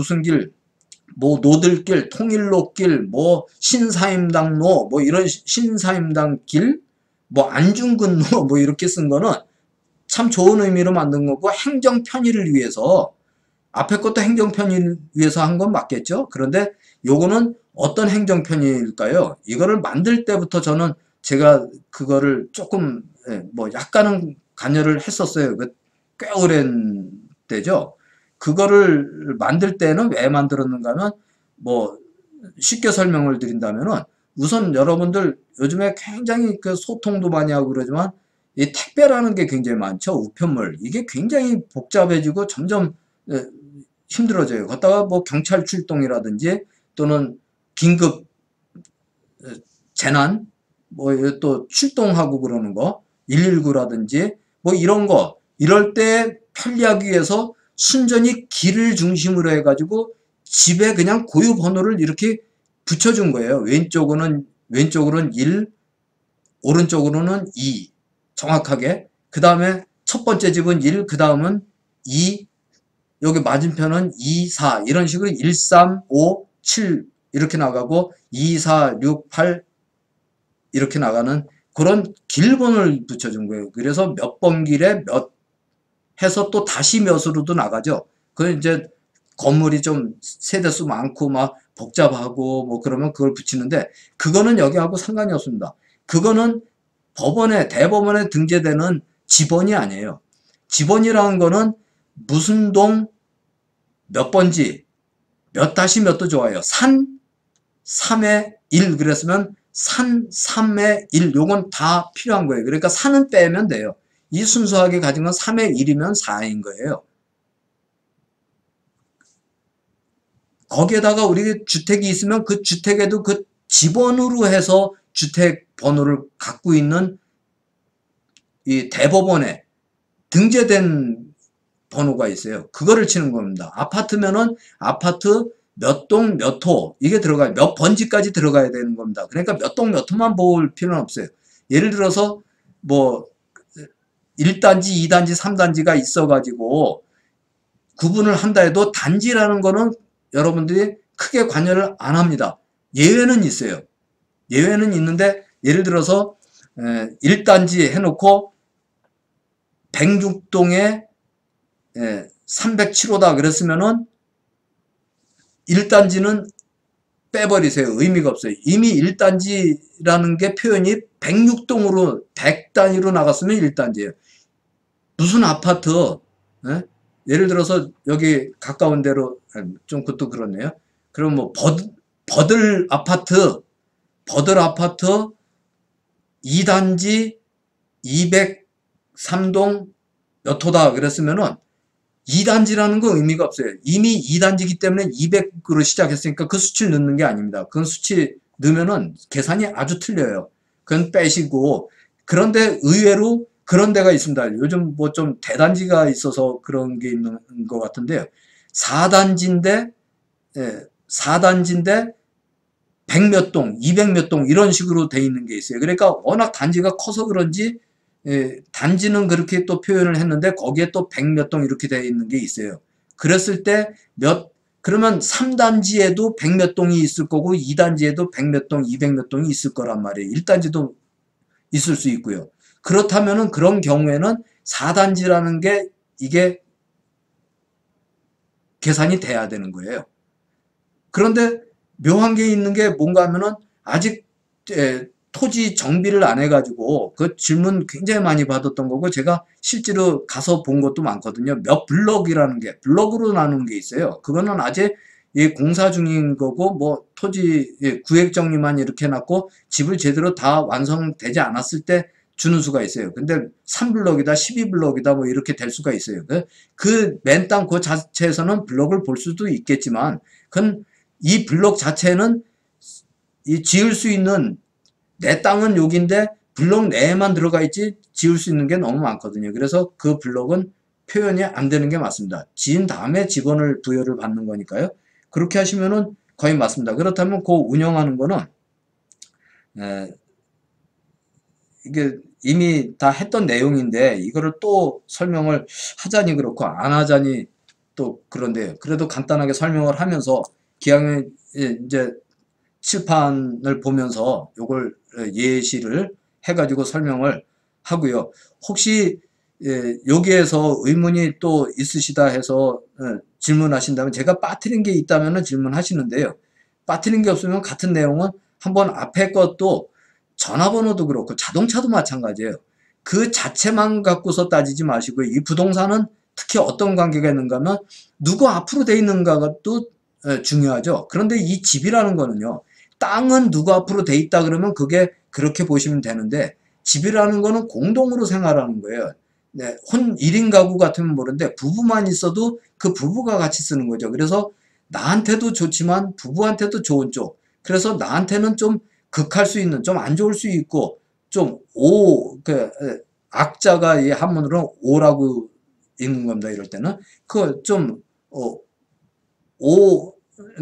뭐 노들길, 통일로길, 뭐 신사임당로, 뭐 이런 신사임당길, 뭐 안중근로 뭐 이렇게 쓴 거는 참 좋은 의미로 만든 거고 행정 편의를 위해서 앞에 것도 행정 편의를 위해서 한 건 맞겠죠? 그런데 요거는 어떤 행정 편의일까요? 이거를 만들 때부터 저는 제가 그거를 조금 뭐 약간은 관여를 했었어요. 꽤 오랜 때죠. 그거를 만들 때는 왜 만들었는가 하면 뭐 쉽게 설명을 드린다면은 우선 여러분들 요즘에 굉장히 그 소통도 많이 하고 그러지만 이 택배라는 게 굉장히 많죠. 우편물. 이게 굉장히 복잡해지고 점점 힘들어져요. 걷다가 뭐 경찰 출동이라든지 또는 긴급 재난 뭐 또 출동하고 그러는 거 119라든지 뭐 이런 거 이럴 때 편리하기 위해서 순전히 길을 중심으로 해가지고 집에 그냥 고유 번호를 이렇게 붙여준 거예요. 왼쪽으로는 1, 오른쪽으로는 2 정확하게. 그 다음에 첫 번째 집은 1, 그 다음은 2, 여기 맞은편은 2, 4 이런 식으로 1, 3, 5, 7 이렇게 나가고 2, 4, 6, 8 이렇게 나가는 그런 길번호를 붙여준 거예요. 그래서 몇 번 길에 몇 해서 또 다시 몇으로도 나가죠. 그 이제 건물이 좀 세대수 많고 막 복잡하고 뭐 그러면 그걸 붙이는데 그거는 여기하고 상관이 없습니다. 그거는 대법원에 등재되는 지번이 아니에요. 지번이라는 거는 무슨 동 몇 번지 몇 다시 몇도 좋아요. 산 3의 1 그랬으면 산 3의 1 요건 다 필요한 거예요. 그러니까 산은 빼면 돼요. 이 순수하게 가진 건 3의 1이면 4인 거예요. 거기에다가 우리 주택이 있으면 그 주택에도 그 집원으로 해서 주택 번호를 갖고 있는 이 대법원에 등재된 번호가 있어요. 그거를 치는 겁니다. 아파트면은 아파트 몇 동 몇 호 이게 들어가요. 몇 번지까지 들어가야 되는 겁니다. 그러니까 몇 동 몇 호만 볼 필요는 없어요. 예를 들어서 뭐 1단지, 2단지, 3단지가 있어가지고 구분을 한다 해도 단지라는 거는 여러분들이 크게 관여를 안 합니다. 예외는 있어요. 예외는 있는데 예를 들어서 1단지 해놓고 106동에 307호다 그랬으면은 1단지는 빼버리세요. 의미가 없어요. 이미 1단지라는 게 표현이 106동으로 100단위로 나갔으면 1단지예요. 무슨 아파트 예를 들어서 여기 가까운 데로 좀 그것도 그렇네요. 그럼 뭐 버들 아파트 2단지 203동 몇 호다 그랬으면은 2단지라는 건 의미가 없어요. 이미 2단지이기 때문에 200으로 시작했으니까 그 수치를 넣는 게 아닙니다. 그 수치 넣으면은 계산이 아주 틀려요. 그건 빼시고 그런데 의외로 그런 데가 있습니다. 요즘 뭐 좀 대단지가 있어서 그런 게 있는 것 같은데요. 4단지인데 100 몇 동, 200 몇 동 이런 식으로 돼 있는 게 있어요. 그러니까 워낙 단지가 커서 그런지 단지는 그렇게 또 표현을 했는데 거기에 또 100 몇 동 이렇게 돼 있는 게 있어요. 그랬을 때 그러면 3단지에도 100 몇 동이 있을 거고 2단지에도 100 몇 동, 200 몇 동이 있을 거란 말이에요. 1단지도 있을 수 있고요. 그렇다면은 그런 경우에는 4단지라는 게 이게 계산이 돼야 되는 거예요. 그런데 묘한 게 있는 게 뭔가 하면은 아직 토지 정비를 안 해가지고 그 질문 굉장히 많이 받았던 거고 제가 실제로 가서 본 것도 많거든요. 몇 블럭이라는 게 블럭으로 나누는 게 있어요. 그거는 아직 공사 중인 거고 뭐 토지 구획 정리만 이렇게 해놨고 집을 제대로 다 완성되지 않았을 때 주는 수가 있어요. 근데 3블럭이다 12블럭이다 뭐 이렇게 될 수가 있어요. 그 맨 땅 그 자체에서는 블럭을 볼 수도 있겠지만 그건 이 블럭 자체는 이 지을 수 있는 내 땅은 여기인데 블럭 내에만 들어가 있지 지을 수 있는 게 너무 많거든요. 그래서 그 블럭은 표현이 안 되는 게 맞습니다. 지은 다음에 직원을 부여를 받는 거니까요. 그렇게 하시면은 거의 맞습니다. 그렇다면 그 운영하는 거는 이게 이미 다 했던 내용인데 이거를 또 설명을 하자니 그렇고 안 하자니 또 그런데 그래도 간단하게 설명을 하면서 기왕에 이제 칠판을 보면서 요걸 예시를 해가지고 설명을 하고요. 혹시 여기에서 의문이 또 있으시다 해서 질문하신다면 제가 빠뜨린 게 있다면 질문하시는데요. 빠뜨린 게 없으면 같은 내용은 한번 앞에 것도 전화번호도 그렇고 자동차도 마찬가지예요. 그 자체만 갖고서 따지지 마시고 이 부동산은 특히 어떤 관계가 있는가 하면 누구 앞으로 돼 있는가가 또 중요하죠. 그런데 이 집이라는 거는요. 땅은 누구 앞으로 돼 있다 그러면 그게 그렇게 보시면 되는데 집이라는 거는 공동으로 생활하는 거예요. 네, 1인 가구 같으면 모르는데 부부만 있어도 그 부부가 같이 쓰는 거죠. 그래서 나한테도 좋지만 부부한테도 좋은 쪽. 그래서 나한테는 좀 극할 수 있는, 좀 안 좋을 수 있고, 악자가 이 한문으로 오라고 읽는 겁니다. 이럴 때는.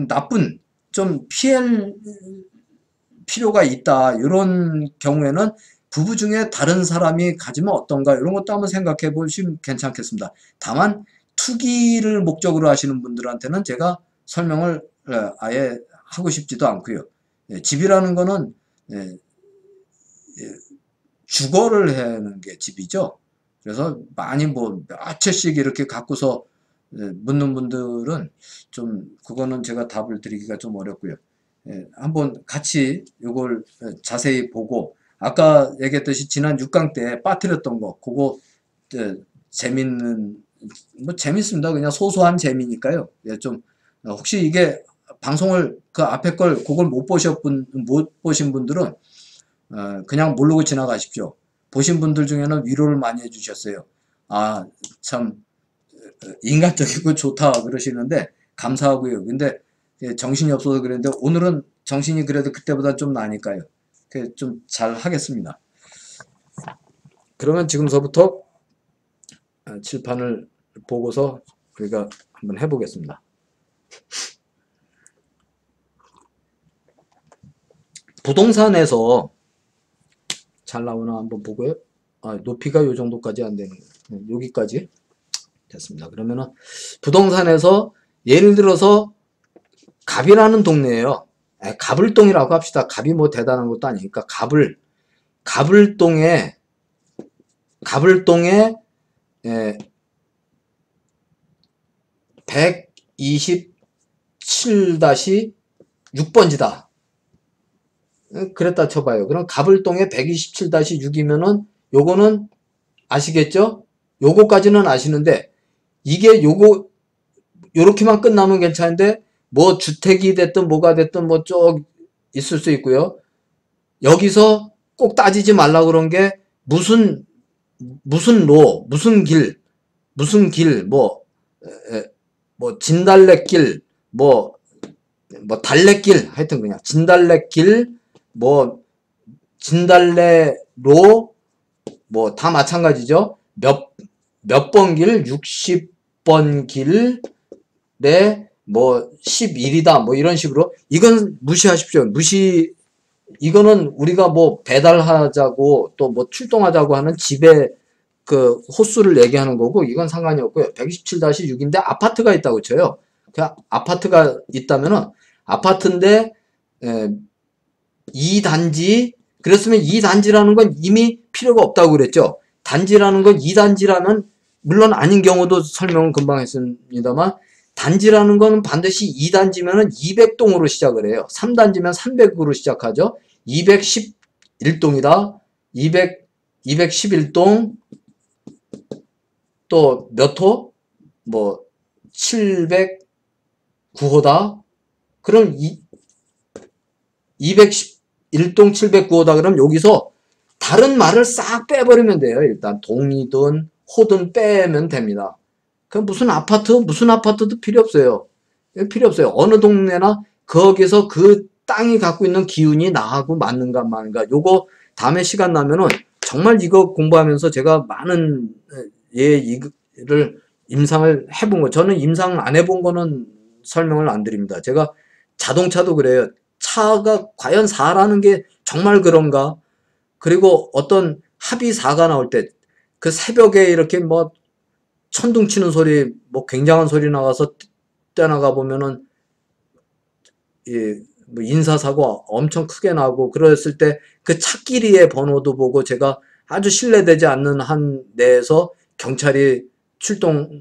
나쁜, 좀 피할 필요가 있다. 이런 경우에는 부부 중에 다른 사람이 가지면 어떤가 이런 것도 한번 생각해 보시면 괜찮겠습니다. 다만 투기를 목적으로 하시는 분들한테는 제가 설명을 아예 하고 싶지도 않고요. 집이라는 거는 주거를 하는 게 집이죠. 그래서 많이 뭐 몇 채씩 이렇게 갖고서 묻는 분들은 좀 그거는 제가 답을 드리기가 좀 어렵고요. 한번 같이 이걸 자세히 보고 아까 얘기했듯이 지난 6강 때 빠뜨렸던 거 그거 재밌는 뭐 재밌습니다. 그냥 소소한 재미니까요. 좀 혹시 이게 방송을 그 앞에 그걸 못 보신 분들은 그냥 모르고 지나가십시오. 보신 분들 중에는 위로를 많이 해주셨어요. 아, 참 인간적이고 좋다 그러시는데 감사하고요. 근데 정신이 없어서 그랬는데 오늘은 정신이 그래도 그때보다 좀 나니까요. 좀 잘 하겠습니다. 그러면 지금서부터 칠판을 보고서 우리가 한번 해보겠습니다. 부동산에서 잘 나오나 한번 보고요. 높이가 요 정도까지 안 되는 거예요. 여기까지 됐습니다. 그러면은 부동산에서 예를 들어서 갑이라는 동네예요. 갑을동이라고 합시다. 갑이 뭐 대단한 것도 아니니까 갑을동에 127-6번지다. 그랬다 쳐봐요. 그럼 갑을동에 127-6이면은 요거는 아시겠죠? 요거까지는 아시는데 이게 요렇게만 끝나면 괜찮은데 뭐 주택이 됐든 뭐가 됐든 뭐 쭉 있을 수 있고요. 여기서 꼭 따지지 말라고 그런 게 무슨 로, 무슨 길, 뭐 진달래길, 뭐 달래길, 하여튼 그냥 진달래길, 뭐 진달래로, 뭐 다 마찬가지죠. 몇 번 길, 60번 길에 뭐 11이다, 뭐 이런 식으로. 이건 무시하십시오. 이거는 우리가 뭐 배달하자고 또 뭐 출동하자고 하는 집의 그 호수를 얘기하는 거고, 이건 상관이 없고요. 127-6인데 아파트가 있다고 쳐요. 그 아파트가 있다면은 아파트인데 2단지, 그랬으면 2단지라는 건 이미 필요가 없다고 그랬죠. 단지라는 건 2단지라면 물론 아닌 경우도 설명을 금방 했습니다만, 단지라는 거는 반드시 2단지면은 200동으로 시작을 해요. 3단지면 300으로 시작하죠. 211동이다. 211동, 또 몇 호? 뭐 709호다. 그럼 211동 709호다. 그럼 여기서 다른 말을 싹 빼버리면 돼요. 일단 동이든 호든 빼면 됩니다. 그럼 무슨 아파트도 필요 없어요. 어느 동네나 거기서 그 땅이 갖고 있는 기운이 나하고 맞는가 마는가. 요거 다음에 시간 나면은 정말 이거 공부하면서 제가 많은 이를 임상을 해본 거, 저는 임상 안 해본 거는 설명을 안 드립니다. 제가 자동차도 그래요. 차가 과연 4라는 게 정말 그런가? 그리고 어떤 합의사가 나올 때 그 새벽에 이렇게 뭐 천둥 치는 소리, 뭐 굉장한 소리 나가서 뛰어나가 보면은 뭐 인사사고 엄청 크게 나고, 그랬을 때 그 차끼리의 번호도 보고 제가 아주 신뢰되지 않는 한 내에서 경찰이 출동하고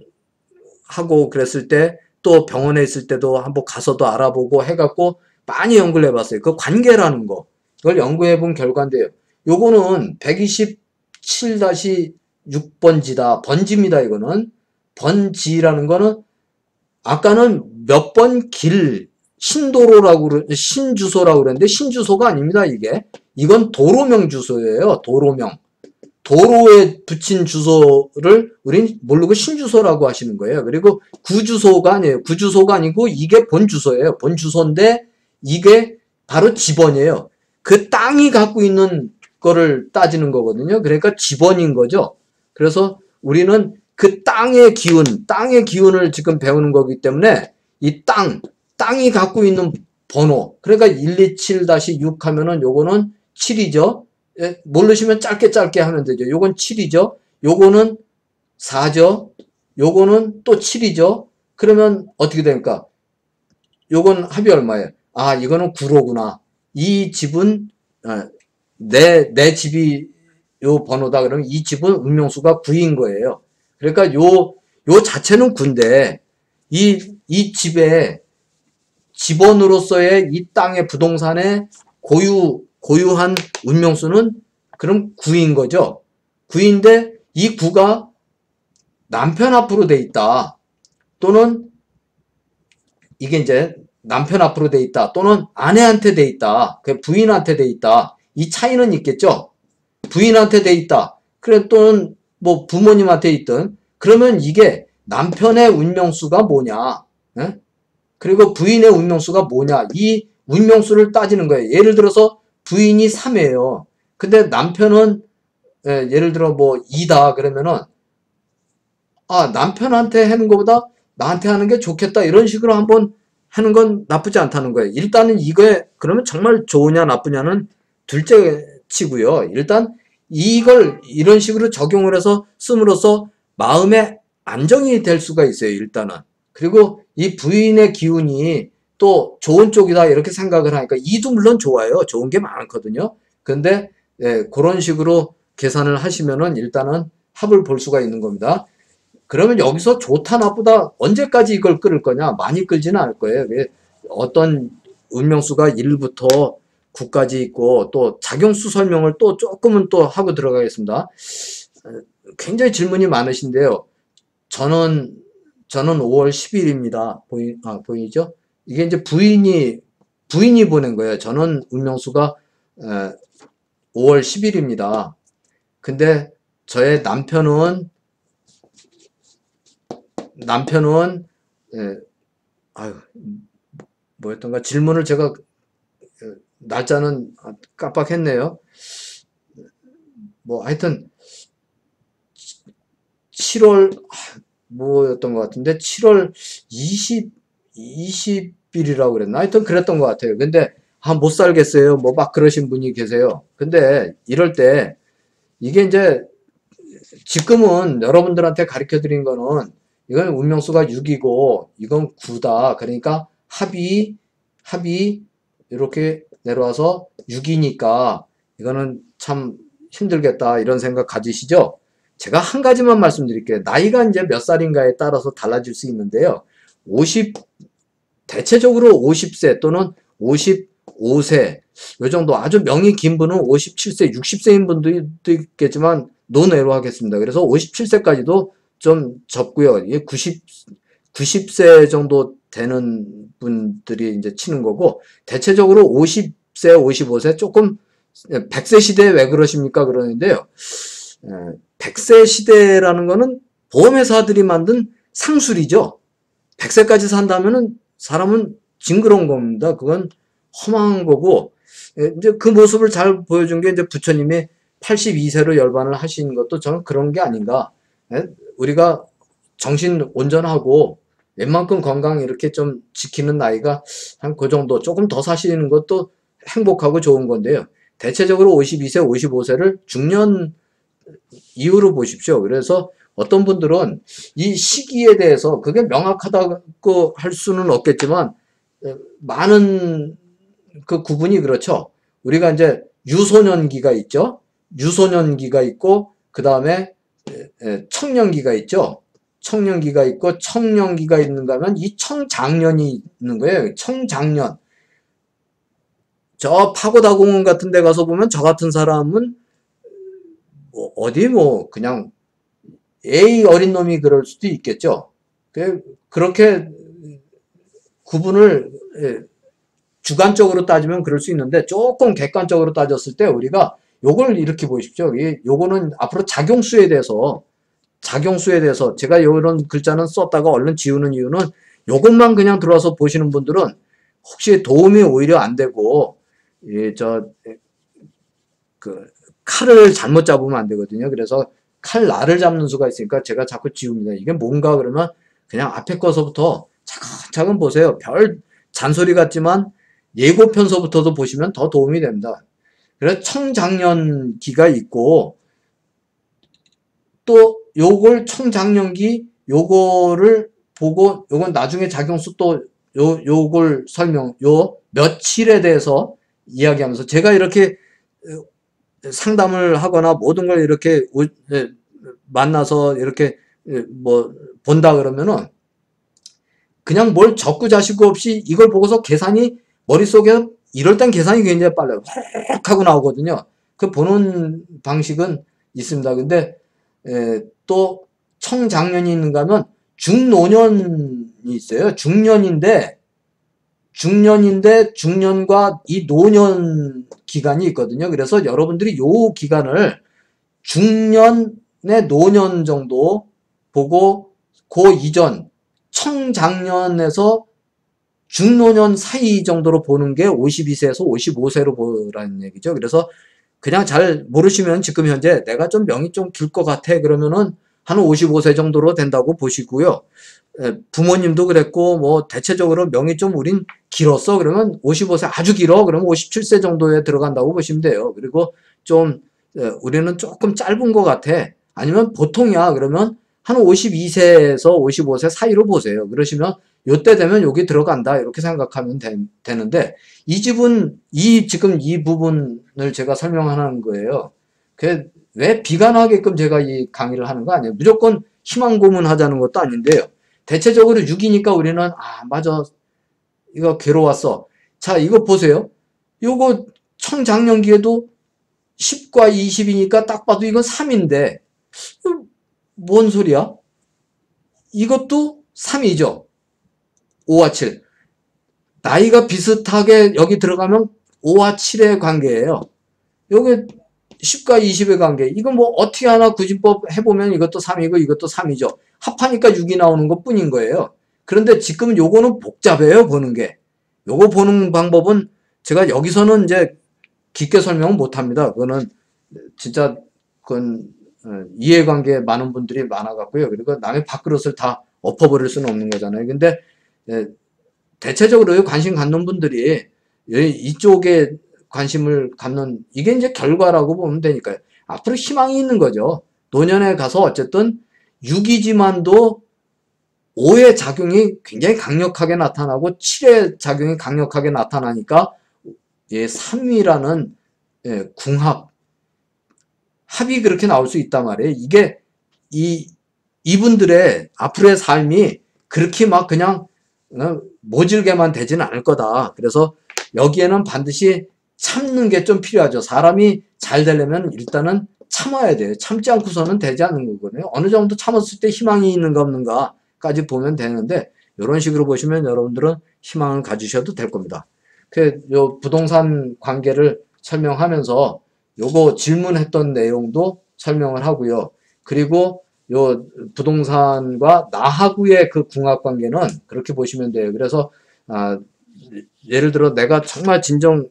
그랬을 때, 또 병원에 있을 때도 한번 가서도 알아보고 해갖고 많이 연구를 해봤어요. 그 관계라는 거, 이걸 연구해 본 결과인데요. 요거는 127-6번지다. 번지입니다. 이거는 번지라는 거는 아까는 몇 번 길, 신주소라고 그랬는데 신주소가 아닙니다. 이건 도로명 주소예요. 도로에 붙인 주소를 우린 모르고 신주소라고 하시는 거예요. 그리고 구주소가 아니고 이게 본주소예요. 본주소인데 이게 바로 지번이에요. 그 땅이 갖고 있는 거를 따지는 거거든요. 그러니까 지번인 거죠. 그래서 우리는 그 땅의 기운을 지금 배우는 거기 때문에 이 땅이 갖고 있는 번호, 그러니까 127-6 하면은 요거는 7이죠. 모르시면 짧게 하면 되죠. 요건 7이죠. 요거는 4죠. 요거는 또 7이죠. 그러면 어떻게 됩니까? 요건 합이 얼마예요? 이거는 9로구나. 이 집은 내 집이 요 번호다. 그러면 이 집은 음명수가 9인 거예요. 그러니까 요 자체는 9인데 이 집의 집원으로서의 이 땅의 부동산의 고유한 운명수는 그럼 9인 거죠. 9인데 이 9가 남편 앞으로 돼 있다. 또는 이게 이제 남편 앞으로 돼 있다. 또는 아내한테 돼 있다. 그 부인한테 돼 있다. 이 차이는 있겠죠.
부인한테 돼 있다. 그래 또는 뭐 부모님한테 있든 그러면 이게 남편의 운명수가 뭐냐? 예? 그리고 부인의 운명수가 뭐냐? 이 운명수를 따지는 거예요. 예를 들어서 부인이 3이에요. 근데 남편은 예를 들어 뭐 2다 그러면은 남편한테 하는 것보다 나한테 하는 게 좋겠다 이런 식으로 한번 하는 건 나쁘지 않다는 거예요. 일단은 이거에 그러면 정말 좋으냐 나쁘냐는 둘째 치고요. 일단 이걸 이런 식으로 적용을 해서 씀으로써 마음의 안정이 될 수가 있어요. 일단은. 그리고 이 부인의 기운이 또 좋은 쪽이다 이렇게 생각을 하니까 이도 물론 좋아요. 좋은 게 많거든요. 근데 그런 식으로 계산을 하시면은 일단은 합을 볼 수가 있는 겁니다. 그러면 여기서 좋다 나쁘다 언제까지 이걸 끌을 거냐? 많이 끌지는 않을 거예요. 어떤 운명수가 1부터 9까지 있고 또 작용수 설명을 또 조금은 또 하고 들어가겠습니다. 굉장히 질문이 많으신데요. 저는 5월 10일입니다. 보이죠? 이게 이제 부인이 보낸 거예요. 저는 운명수가 5월 10일입니다. 근데 저의 남편은 뭐였던가 질문을 제가 날짜는 깜빡했네요. 뭐 하여튼 7월 뭐였던 것 같은데 7월 20일이라고 그랬나? 하여튼 그랬던 것 같아요. 근데 못 살겠어요. 뭐 막 그러신 분이 계세요. 근데 이럴 때 이게 이제 지금은 여러분들한테 가르쳐 드린 거는 이건 운명수가 6이고 이건 9다. 그러니까 합이 이렇게 내려와서 6이니까 이거는 참 힘들겠다 이런 생각 가지시죠? 제가 한 가지만 말씀드릴게요. 나이가 이제 몇 살인가에 따라서 달라질 수 있는데요. 대체적으로 50세 또는 55세 이 정도 아주 명이 긴 분은 57세, 60세인 분도 있겠지만 논외로 하겠습니다. 그래서 57세까지도 좀 접고요. 90세 정도 되는 분들이 이제 치는 거고 대체적으로 50세, 55세 조금 100세 시대에 왜 그러십니까? 그러는데요. 100세 시대라는 거는 보험회사들이 만든 상술이죠. 100세까지 산다면은 사람은 징그러운 겁니다. 그건 험한 거고 이제 그 모습을 잘 보여준 게 이제 부처님이 82세로 열반을 하신 것도 저는 그런 게 아닌가. 우리가 정신 온전하고 웬만큼 건강 이렇게 좀 지키는 나이가 한 그 정도 조금 더 사시는 것도 행복하고 좋은 건데요. 대체적으로 52세, 55세를 중년 이유로 보십시오. 그래서 어떤 분들은 이 시기에 대해서 그게 명확하다고 할 수는 없겠지만 많은 그 구분이 그렇죠. 우리가 이제 유소년기가 있죠. 유소년기가 있고 그 다음에 청년기가 있죠. 청년기가 있고 청년기가 있는가 하면 이 청장년이 있는 거예요. 청장년. 저 파고다공원 같은 데 가서 보면 저 같은 사람은 뭐 어디 뭐 그냥 에이 어린 놈이 그럴 수도 있겠죠. 그렇게 구분을 주관적으로 따지면 그럴 수 있는데 조금 객관적으로 따졌을 때 우리가 요걸 이렇게 보십시오. 요거는 앞으로 작용수에 대해서 제가 이런 글자는 썼다가 얼른 지우는 이유는 요것만 그냥 들어와서 보시는 분들은 혹시 도움이 오히려 안 되고 칼을 잘못 잡으면 안 되거든요. 그래서 칼날을 잡는 수가 있으니까 제가 자꾸 지웁니다. 이게 뭔가 그러면 그냥 앞에 거서부터 차근차근 보세요. 별 잔소리 같지만 예고편서부터도 보시면 더 도움이 됩니다. 그래서 청장년기가 있고 또 요걸 청장년기 요거를 보고 요건 나중에 작용수 또 요걸 며칠에 대해서 이야기하면서 제가 이렇게 상담을 하거나 모든 걸 이렇게 만나서 이렇게 뭐 본다 그러면은 그냥 뭘 적고 자시고 없이 이걸 보고서 계산이 머릿속에 이럴 땐 계산이 굉장히 빨라요. 확 하고 나오거든요. 그 보는 방식은 있습니다. 근데 또 청장년이 있는가 하면 중노년이 있어요. 중년인데 중년인데 중년과 이 노년 기간이 있거든요. 그래서 여러분들이 요 기간을 중년의 노년 정도 보고 그 이전 청장년에서 중노년 사이 정도로 보는 게 52세에서 55세로 보라는 얘기죠. 그래서 그냥 잘 모르시면 지금 현재 내가 좀 명이 좀 길 것 같아 그러면은 한 55세 정도로 된다고 보시고요. 부모님도 그랬고 뭐 대체적으로 명이 좀 우린 길었어 그러면 55세 아주 길어 그러면 57세 정도에 들어간다고 보시면 돼요. 그리고 좀 우리는 조금 짧은 것 같아 아니면 보통이야 그러면 한 52세에서 55세 사이로 보세요. 그러시면 요때 되면 여기 들어간다 이렇게 생각하면 되는데 이 집은 지금 이 부분을 제가 설명하는 거예요. 왜 비관하게끔 제가 이 강의를 하는 거 아니에요. 무조건 희망 고문하자는 것도 아닌데요. 대체적으로 6이니까 우리는 맞아 이거 괴로웠어. 자 이거 보세요. 요거 청장년기에도 10과 20이니까 딱 봐도 이건 3인데 뭔 소리야? 이것도 3이죠. 5와 7. 나이가 비슷하게 여기 들어가면 5와 7의 관계예요. 여기 10과 20의 관계. 이거 뭐 어떻게 하나 구진법 해보면 이것도 3이고 이것도 3이죠. 합하니까 6이 나오는 것 뿐인 거예요. 그런데 지금 요거는 복잡해요, 보는 게. 요거 보는 방법은 제가 여기서는 이제 깊게 설명은 못 합니다. 그거는 진짜 그건 이해관계 많은 분들이 많아갖고요. 그리고 남의 밥그릇을 다 엎어버릴 수는 없는 거잖아요. 근데 대체적으로 관심 갖는 분들이 이쪽에 관심을 갖는 이게 이제 결과라고 보면 되니까요. 앞으로 희망이 있는 거죠. 노년에 가서 어쨌든 6이지만도 5의 작용이 굉장히 강력하게 나타나고 7의 작용이 강력하게 나타나니까 3이라는 궁합 합이 그렇게 나올 수 있단 말이에요. 이게 이분들의 앞으로의 삶이 그렇게 막 그냥 모질게만 되지는 않을 거다. 그래서 여기에는 반드시 참는 게 좀 필요하죠. 사람이 잘 되려면 일단은 참아야 돼요. 참지 않고서는 되지 않는 거거든요. 어느 정도 참았을 때 희망이 있는가 없는가까지 보면 되는데 이런 식으로 보시면 여러분들은 희망을 가지셔도 될 겁니다. 요 부동산 관계를 설명하면서 요거 질문했던 내용도 설명을 하고요. 그리고 요 부동산과 나하고의 그 궁합 관계는 그렇게 보시면 돼요. 그래서 예를 들어 내가 정말 진정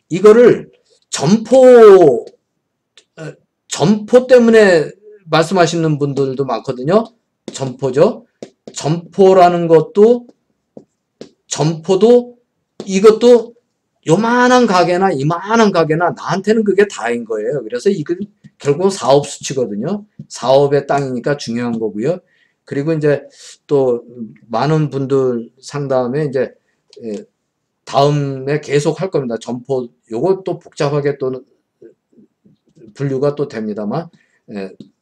이거를 점포 때문에 말씀하시는 분들도 많거든요. 점포죠. 점포라는 것도 점포도 이것도 요만한 가게나 이만한 가게나 나한테는 그게 다인 거예요. 그래서 이건 결국은 사업 수치거든요. 사업의 땅이니까 중요한 거고요. 그리고 이제 또 많은 분들 상담에 이제 다음에 계속 할 겁니다. 점포 요것도 복잡하게 또 분류가 또 됩니다만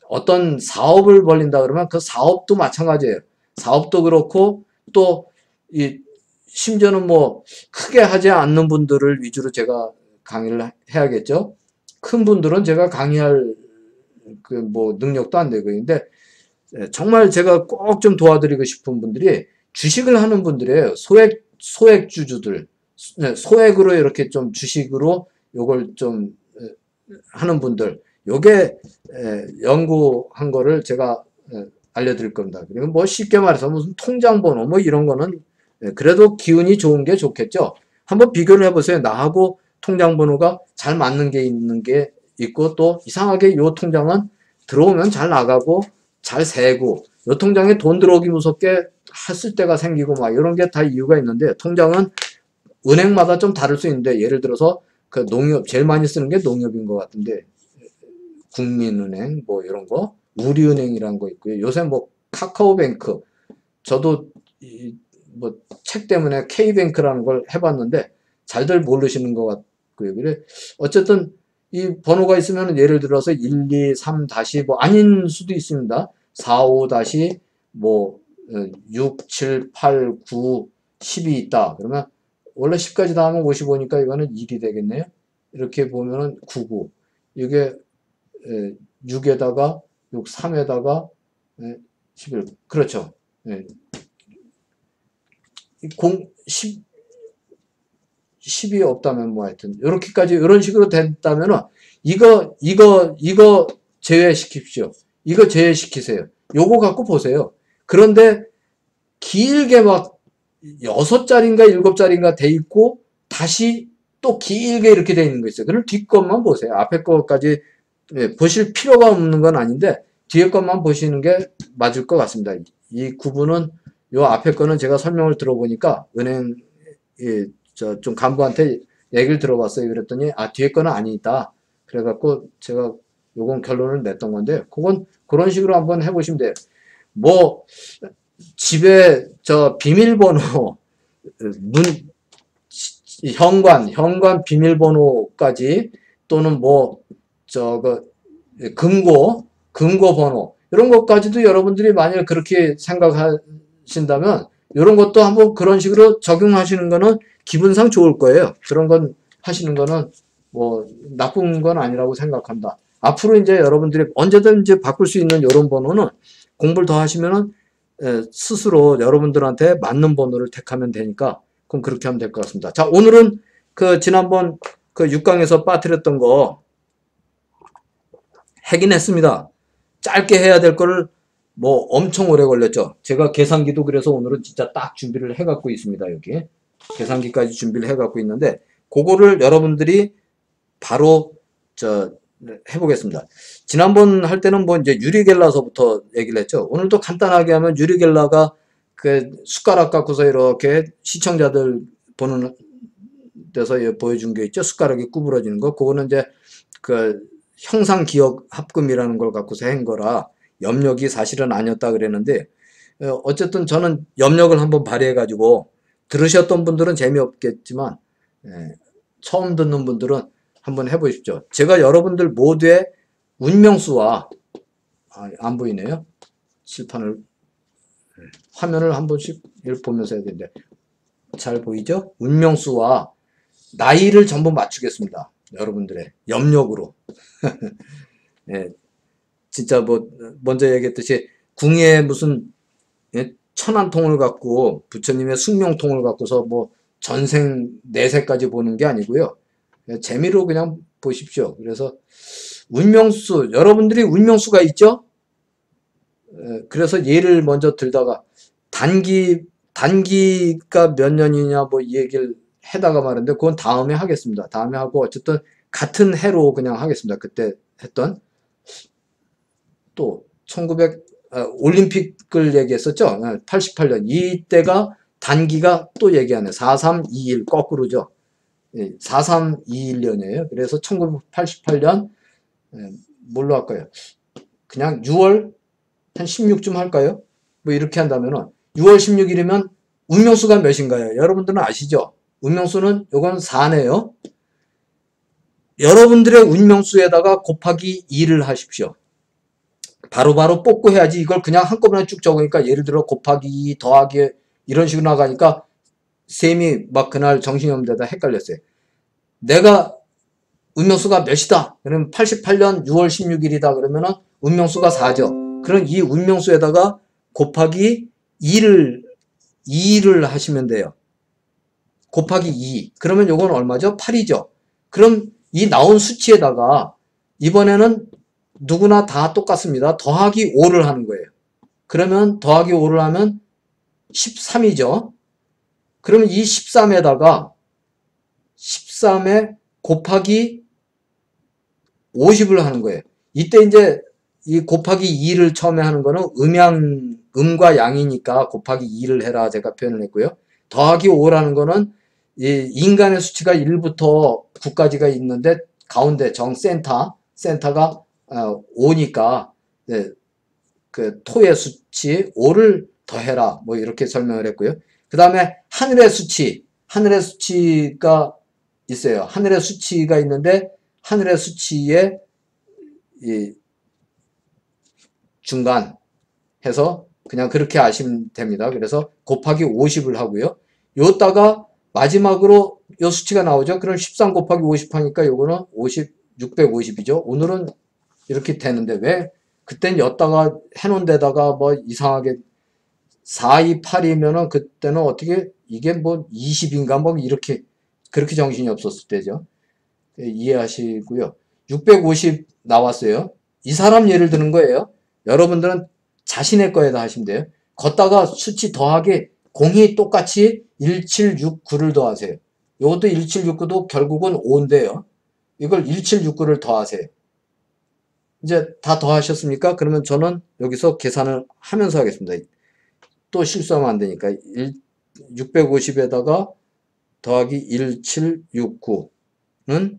어떤 사업을 벌린다 그러면 그 사업도 마찬가지예요. 사업도 그렇고 또 심지어는 뭐 크게 하지 않는 분들을 위주로 제가 강의를 해야겠죠. 큰 분들은 제가 강의할 그 뭐 능력도 안 되고 근데 정말 제가 꼭 좀 도와드리고 싶은 분들이 주식을 하는 분들이에요. 소액주주들 소액으로 이렇게 좀 주식으로 요걸 좀 하는 분들 요게 연구한 거를 제가 알려드릴 겁니다. 그리고 뭐 쉽게 말해서 무슨 통장번호 뭐 이런 거는 그래도 기운이 좋은 게 좋겠죠. 한번 비교를 해보세요. 나하고 통장번호가 잘 맞는 게 있는 게 있고 또 이상하게 요 통장은 들어오면 잘 나가고 잘 세고 요 통장에 돈 들어오기 무섭게 쓸 때가 생기고 막 이런 게 다 이유가 있는데 통장은 은행마다 좀 다를 수 있는데 예를 들어서 그 농협 제일 많이 쓰는 게 농협인 것 같은데 국민은행 뭐 이런 거 우리은행이라는 거 있고요. 요새 뭐 카카오뱅크 저도 뭐 책 때문에 K뱅크라는 걸 해봤는데 잘들 모르시는 것 같고요. 그래 어쨌든 이 번호가 있으면 예를 들어서 1, 2, 3 다시 뭐 아닌 수도 있습니다. 4, 5 다시 뭐 6, 7, 8, 9, 10이 있다. 그러면 원래 10까지 다 하면 55니까 이거는 1이 되겠네요. 이렇게 보면은 99. 이게 6에다가 6, 3에다가 11. 그렇죠. 10, 10이 없다면 뭐 하여튼 이렇게까지 이런 식으로 됐다면은 이거 제외시킵시오. 이거 제외시키세요. 요거 갖고 보세요. 그런데 길게 막 6자리인가 7자리인가 돼 있고 다시 또 길게 이렇게 돼 있는 거 있어요. 그럼 뒷것만 보세요. 앞에 것까지 보실 필요가 없는 건 아닌데 뒤에 것만 보시는 게 맞을 것 같습니다. 이 구분은 요 앞에 거는 제가 설명을 들어보니까 은행 좀 간부한테 얘기를 들어봤어요. 그랬더니 뒤에 거는 아니다. 그래갖고 제가 요건 결론을 냈던 건데 그건 그런 식으로 한번 해보시면 돼요. 뭐 집에 비밀번호 현관 비밀번호까지 또는 금고 이런 것까지도 여러분들이 만약 그렇게 생각하신다면 이런 것도 한번 그런 식으로 적용하시는 거는 기분상 좋을 거예요. 그런 건 하시는 거는 뭐 나쁜 건 아니라고 생각한다. 앞으로 이제 여러분들이 언제든 이제 바꿀 수 있는 이런 번호는 공부를 더 하시면은 스스로 여러분들한테 맞는 번호를 택하면 되니까 그럼 그렇게 하면 될 것 같습니다. 자, 오늘은 지난번 6강에서 빠뜨렸던 거 하긴 했습니다. 짧게 해야 될 거를 뭐 엄청 오래 걸렸죠. 제가 계산기도 그래서 오늘은 진짜 딱 준비를 해갖고 있습니다. 여기 계산기까지 준비를 해갖고 있는데 그거를 여러분들이 바로 해보겠습니다. 지난번 할 때는 뭐 이제 유리겔라서부터 얘기를 했죠. 오늘도 간단하게 하면 유리겔라가 숟가락 갖고서 이렇게 시청자들 보는 데서 보여준 게 있죠. 숟가락이 구부러지는 거. 그거는 이제 형상 기억 합금이라는 걸 갖고서 한 거라 염력이 사실은 아니었다 그랬는데 어쨌든 저는 염력을 한번 발휘해 가지고 들으셨던 분들은 재미없겠지만 처음 듣는 분들은 한번 해보십시오. 제가 여러분들 모두의 운명수와 안 보이네요. 칠판을 화면을 한 번씩 이렇게 보면서 해야 되는데 잘 보이죠? 운명수와 나이를 전부 맞추겠습니다. 여러분들의 염력으로. 진짜 먼저 얘기했듯이 궁예 무슨 천안통을 갖고 부처님의 숙명통을 갖고서 전생 내세까지 보는 게 아니고요. 재미로 그냥 보십시오. 그래서 운명수, 여러분들이 운명수가 있죠? 그래서 예를 먼저 들다가 단기가 몇 년이냐 이 얘기를 해다가 말인데 그건 다음에 하겠습니다. 다음에 하고 어쨌든 같은 해로 그냥 하겠습니다. 그때 했던 또 1900 올림픽을 얘기했었죠. 88년 이때가 단기가 또 얘기하네. 4321 거꾸로죠. 4321년이에요. 그래서 1988년 뭘로 할까요? 그냥 6월 한 16쯤 할까요? 이렇게 한다면은 6월 16일이면 운명수가 몇인가요? 여러분들은 아시죠? 운명수는 요건 4네요. 여러분들의 운명수에다가 곱하기 2를 하십시오. 바로바로 뽑고 해야지 이걸 그냥 한꺼번에 쭉 적으니까 예를 들어 곱하기 2 더하기 이런 식으로 나가니까 셈이 그날 정신이 없는 데다 헷갈렸어요. 내가 운명수가 몇이다? 그러면 88년 6월 16일이다. 그러면은 운명수가 4죠. 그럼 이 운명수에다가 곱하기 2를 하시면 돼요. 곱하기 2. 그러면 요건 얼마죠? 8이죠. 그럼 이 나온 수치에다가 이번에는 누구나 다 똑같습니다. 더하기 5를 하는 거예요. 그러면 더하기 5를 하면 13이죠. 그러면 이 13에다가 13에 곱하기 50을 하는 거예요. 이때 이제 이 곱하기 2를 처음에 하는 거는 음과 양이니까 곱하기 2를 해라 제가 표현을 했고요. 더하기 5라는 거는 이 인간의 수치가 1부터 9까지가 있는데 가운데 센터가 5니까 토의 수치 5를 더해라 이렇게 설명을 했고요. 그 다음에 하늘의 수치가 있어요. 하늘의 수치가 있는데 하늘의 수치의 이 중간 해서 그냥 그렇게 아시면 됩니다. 그래서 곱하기 50을 하고요. 요따가 마지막으로 요 수치가 나오죠. 그럼 13 곱하기 50 하니까 요거는 650이죠. 오늘은 이렇게 되는데 왜 그땐 였다가 해놓은 데다가 이상하게 4, 2, 8이면은 그때는 어떻게 이게 20인가 이렇게 그렇게 정신이 없었을 때죠. 이해하시고요. 650 나왔어요. 이 사람 예를 드는 거예요. 여러분들은 자신의 거에다 하시면 돼요. 걷다가 수치 더하기 0이 똑같이 1769를 더하세요. 이것도 1769도 결국은 5인데요. 이걸 1769를 더하세요. 이제 다 더하셨습니까? 그러면 저는 여기서 계산을 하면서 하겠습니다. 또 실수하면 안 되니까 650에다가 더하기 1769는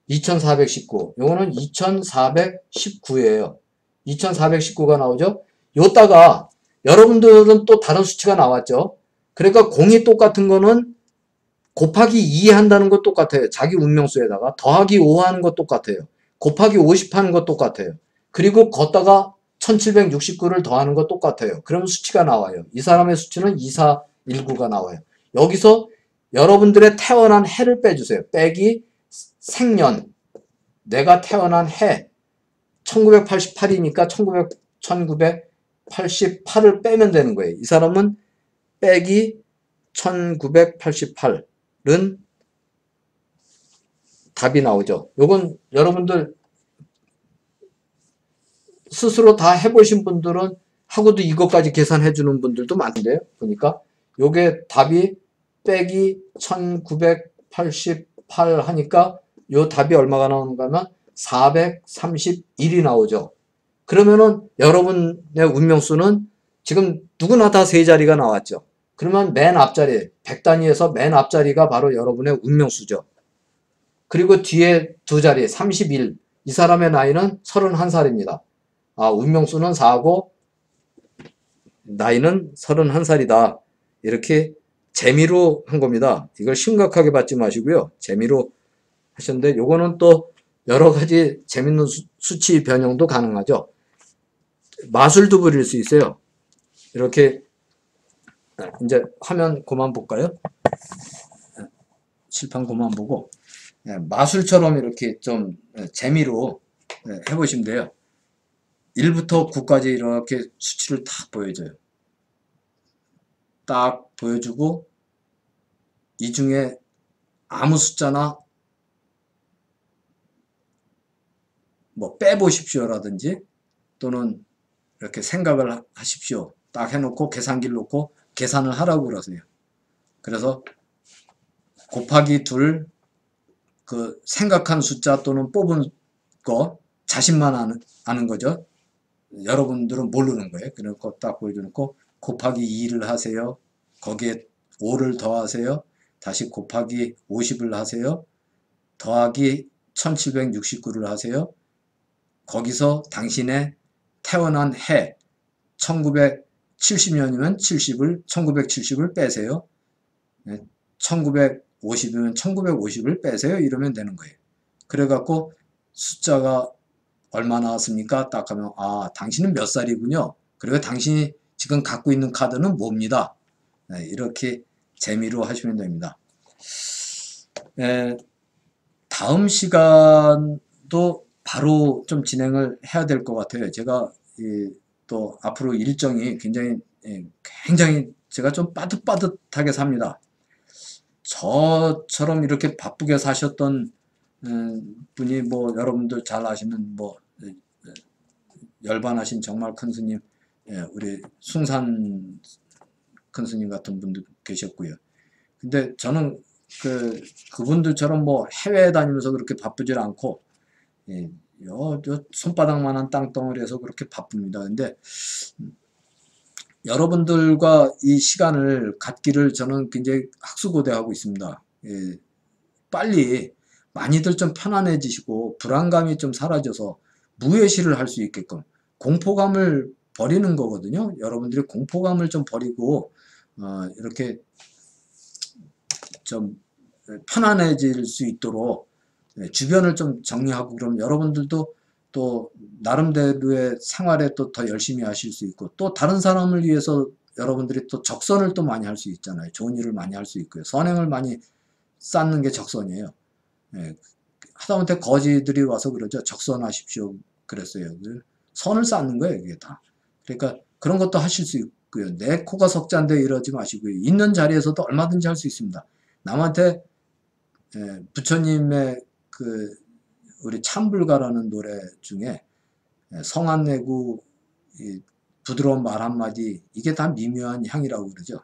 2419. 요거는 2419예요. 2419가 나오죠? 요따가 여러분들은 또 다른 수치가 나왔죠? 그러니까 0이 똑같은 거는 곱하기 2 한다는 거 똑같아요. 자기 운명수에다가 더하기 5 하는 거 똑같아요. 곱하기 50 하는 거 똑같아요. 그리고 걷다가 1769를 더하는 거 똑같아요. 그러면 수치가 나와요. 이 사람의 수치는 2419가 나와요. 여기서 여러분들의 태어난 해를 빼주세요. 빼기 생년, 내가 태어난 해 1988이니까 1988을 빼면 되는 거예요. 이 사람은 빼기 1988은 답이 나오죠. 요건 여러분들 스스로 다 해보신 분들은 하고도 이것까지 계산해 주는 분들도 많은데요. 보니까 요게 답이 빼기 1988 하니까 요 답이 얼마가 나오는가 하면 431이 나오죠. 그러면은 여러분의 운명수는 지금 누구나 다 세 자리가 나왔죠. 그러면 맨 앞자리 100단위에서 맨 앞자리가 바로 여러분의 운명수죠. 그리고 뒤에 두 자리 31. 이 사람의 나이는 31살입니다. 아, 운명수는 4고 나이는 31살이다. 이렇게 재미로 한 겁니다. 이걸 심각하게 받지 마시고요. 재미로 하셨는데 요거는 또 여러 가지 재밌는 수치 변형도 가능하죠. 마술도 부릴 수 있어요. 이렇게 이제 화면 그만 볼까요? 칠판 그만 보고 마술처럼 이렇게 좀 재미로 해보시면 돼요. 1부터 9까지 이렇게 수치를 딱 보여줘요. 딱 보여주고 이 중에 아무 숫자나 뭐 빼보십시오라든지 또는 이렇게 생각을 하십시오. 딱 해놓고 계산기를 놓고 계산을 하라고 그러세요. 그래서 곱하기 2 그 생각한 숫자 또는 뽑은 거 자신만 아는 거죠. 여러분들은 모르는 거예요. 그래서 딱 보여주놓고 곱하기 2를 하세요. 거기에 5를 더하세요. 다시 곱하기 50을 하세요. 더하기 1769를 하세요. 거기서 당신의 태어난 해 1970년이면 1970을 빼세요. 1950이면 1950을 빼세요. 이러면 되는 거예요. 그래갖고 숫자가 얼마 나왔습니까? 딱 하면 아, 당신은 몇 살이군요. 그리고 당신이 지금 갖고 있는 카드는 뭡니다. 이렇게 재미로 하시면 됩니다. 다음 시간도 바로 좀 진행을 해야 될 것 같아요. 제가 또 앞으로 일정이 굉장히 제가 좀 빠듯빠듯하게 삽니다. 저처럼 이렇게 바쁘게 사셨던 분이 뭐 여러분들 잘 아시는 뭐 열반하신 정말 큰 스님, 우리 숭산 큰 스님 같은 분도 계셨고요. 근데 저는 그분들처럼 뭐 해외에 다니면서 그렇게 바쁘질 않고 요 손바닥만한 땅덩어리에서 그렇게 바쁩니다. 근데 여러분들과 이 시간을 갖기를 저는 굉장히 학수고대하고 있습니다. 빨리 많이들 좀 편안해지시고 불안감이 좀 사라져서 무예시를 할 수 있게끔 공포감을 버리는 거거든요. 여러분들이 공포감을 좀 버리고 이렇게 좀 편안해질 수 있도록 주변을 좀 정리하고 그럼 여러분들도 또 나름대로의 생활에 또 더 열심히 하실 수 있고 또 다른 사람을 위해서 여러분들이 또 적선을 또 많이 할 수 있잖아요. 좋은 일을 많이 할 수 있고요. 선행을 많이 쌓는 게 적선이에요. 하다못해 거지들이 와서 그러죠. 적선하십시오. 그랬어요. 선을 쌓는 거예요. 이게 다. 그러니까 그런 것도 하실 수 있고요. 내 코가 석잔데 이러지 마시고요. 있는 자리에서도 얼마든지 할 수 있습니다. 남한테
부처님의 그 우리 참불가라는 노래 중에 성안 내고 부드러운 말 한마디, 이게 다 미묘한 향이라고 그러죠.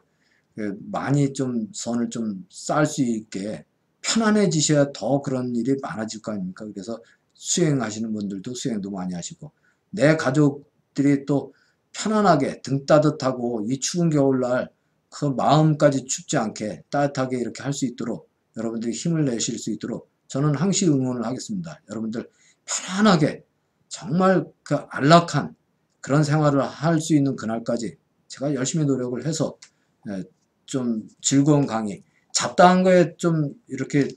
많이 좀 선을 좀 쌓을 수 있게 편안해지셔야 더 그런 일이 많아질 거 아닙니까? 그래서 수행하시는 분들도 수행도 많이 하시고, 내 가족들이 또 편안하게 등 따뜻하고 이 추운 겨울날 그 마음까지 춥지 않게 따뜻하게 이렇게 할 수 있도록 여러분들이 힘을 내실 수 있도록 저는 항시 응원을 하겠습니다. 여러분들 편안하게 정말 그 안락한 그런 생활을 할 수 있는 그날까지 제가 열심히 노력을 해서 좀 즐거운 강의, 잡다한 거에 좀 이렇게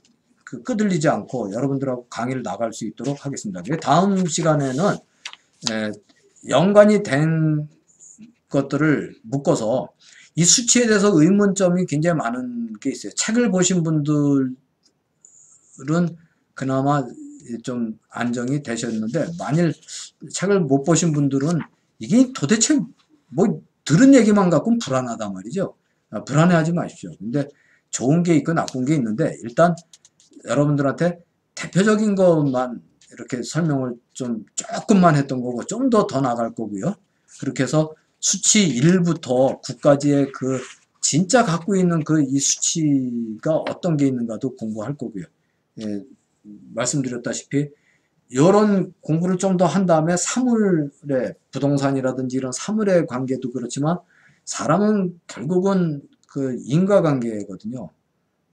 끄들리지 않고 여러분들하고 강의를 나갈 수 있도록 하겠습니다. 다음 시간에는 연관이 된 것들을 묶어서 이 수치에 대해서 의문점이 굉장히 많은 게 있어요. 책을 보신 분들은 그나마 좀 안정이 되셨는데, 만일 책을 못 보신 분들은 이게 도대체 뭐 들은 얘기만 갖고는 불안하단 말이죠. 불안해하지 마십시오. 근데 좋은 게 있고 나쁜 게 있는데, 일단 여러분들한테 대표적인 것만 이렇게 설명을 좀 조금만 했던 거고, 좀 더 나갈 거고요. 그렇게 해서 수치 1부터 9까지의 그 진짜 갖고 있는 그 이 수치가 어떤 게 있는가도 공부할 거고요. 말씀드렸다시피 이런 공부를 좀 더 한 다음에 사물의, 부동산이라든지 이런 사물의 관계도 그렇지만 사람은 결국은 그 인과관계거든요.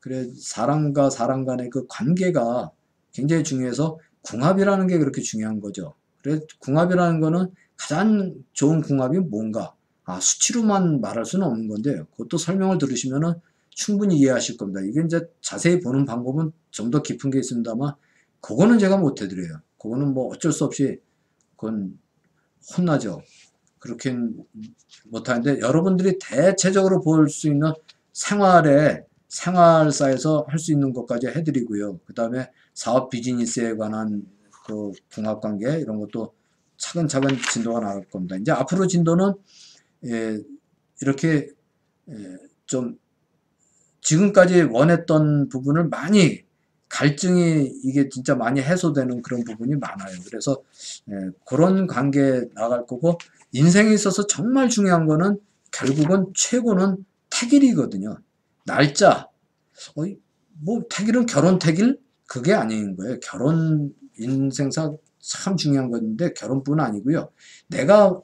그래, 사람과 사람 간의 그 관계가 굉장히 중요해서 궁합이라는 게 그렇게 중요한 거죠. 그래, 궁합이라는 거는 가장 좋은 궁합이 뭔가? 수치로만 말할 수는 없는 건데, 그것도 설명을 들으시면은 충분히 이해하실 겁니다. 이게 이제 자세히 보는 방법은 좀 더 깊은 게 있습니다만, 그거는 제가 못 해드려요. 그거는 뭐 어쩔 수 없이, 그건 혼나죠. 그렇게 못하는데, 여러분들이 대체적으로 볼 수 있는 생활사에서 할 수 있는 것까지 해드리고요. 그 다음에 사업 비즈니스에 관한 그 궁합관계, 이런 것도 차근차근 진도가 나갈 겁니다. 이제 앞으로 진도는 이렇게 좀 지금까지 원했던 부분을 많이, 갈증이 이게 진짜 많이 해소되는 그런 부분이 많아요. 그래서 그런 관계 나갈 거고, 인생에 있어서 정말 중요한 거는 결국은 최고는 택일이거든요. 날짜. 뭐 택일은 결혼 택일? 그게 아닌 거예요. 결혼 인생사 참 중요한 건데, 결혼뿐 아니고요. 내가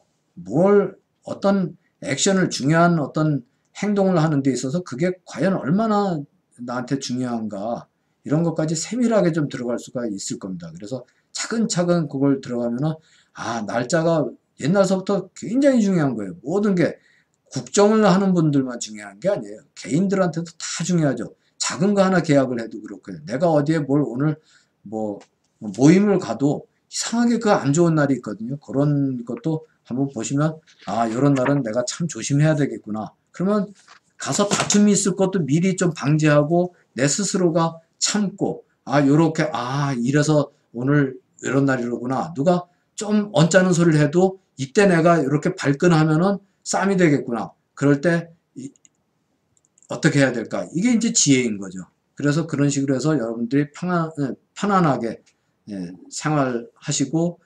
어떤 액션을, 중요한 어떤 행동을 하는 데 있어서 그게 과연 얼마나 나한테 중요한가, 이런 것까지 세밀하게 좀 들어갈 수가 있을 겁니다. 그래서 차근차근 그걸 들어가면은, 날짜가 옛날서부터 굉장히 중요한 거예요. 모든 게 국정을 하는 분들만 중요한 게 아니에요. 개인들한테도 다 중요하죠. 작은 거 하나 계약을 해도 그렇고요. 내가 어디에 오늘 뭐 모임을 가도 이상하게 그 안 좋은 날이 있거든요. 그런 것도 한번 보시면, 이런 날은 내가 참 조심해야 되겠구나. 그러면 가서 다툼이 있을 것도 미리 좀 방지하고 내 스스로가 참고, 요렇게, 이래서 오늘 이런 날이로구나. 누가 좀 언짢은 소리를 해도 이때 내가 이렇게 발끈하면은 싸움이 되겠구나. 그럴 때 어떻게 해야 될까? 이게 이제 지혜인 거죠. 그래서 그런 식으로 해서 여러분들이 편안하게 생활하시고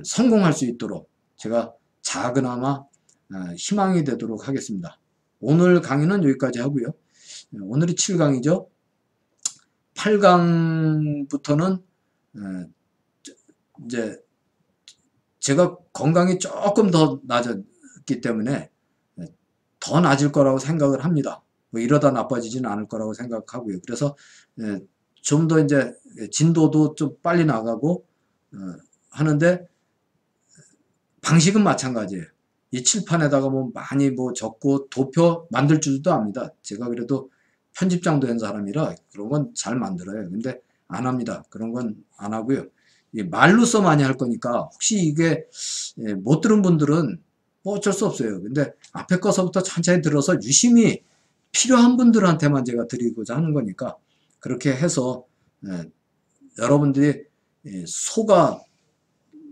성공할 수 있도록 제가 작은아마 희망이 되도록 하겠습니다. 오늘 강의는 여기까지 하고요. 오늘이 7강이죠. 8강부터는 이제 제가 건강이 조금 더 나아졌기 때문에 더 나아질 거라고 생각을 합니다. 뭐 이러다 나빠지지는 않을 거라고 생각하고요. 그래서 좀 더 이제 진도도 좀 빨리 나가고 하는데, 방식은 마찬가지예요. 이 칠판에다가 뭐 많이 적고 도표 만들 줄도 압니다. 제가 그래도 편집장도 한 사람이라 그런 건 잘 만들어요. 근데 안 합니다. 그런 건 안 하고요. 말로써 많이 할 거니까 혹시 이게 못 들은 분들은 뭐 어쩔 수 없어요. 근데 앞에 거서부터 천천히 들어서 유심히 필요한 분들한테만 제가 드리고자 하는 거니까, 그렇게 해서 여러분들이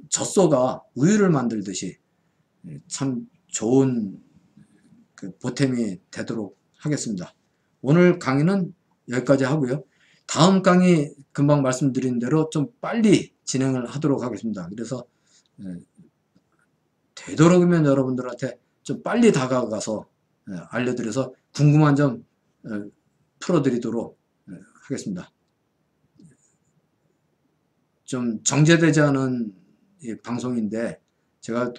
젖소가 우유를 만들듯이 참 좋은 그 보탬이 되도록 하겠습니다. 오늘 강의는 여기까지 하고요. 다음 강의 금방 말씀드린 대로 좀 빨리 진행을 하도록 하겠습니다. 그래서 되도록이면 여러분들한테 좀 빨리 다가가서 알려드려서 궁금한 점 풀어드리도록 하겠습니다. 좀 정제되지 않은 방송인데 제가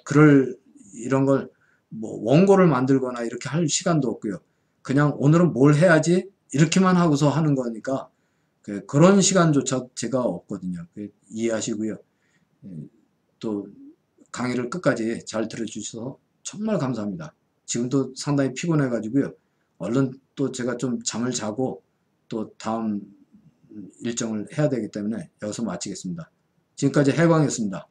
이런 걸 뭐 원고를 만들거나 이렇게 할 시간도 없고요. 그냥 오늘은 뭘 해야지 이렇게만 하고서 하는 거니까 그런 시간조차 제가 없거든요. 이해하시고요. 또 강의를 끝까지 잘 들어주셔서 정말 감사합니다. 지금도 상당히 피곤해 가지고요. 얼른 또 제가 좀 잠을 자고 또 다음 일정을 해야 되기 때문에 여기서 마치겠습니다. 지금까지 해광이었습니다.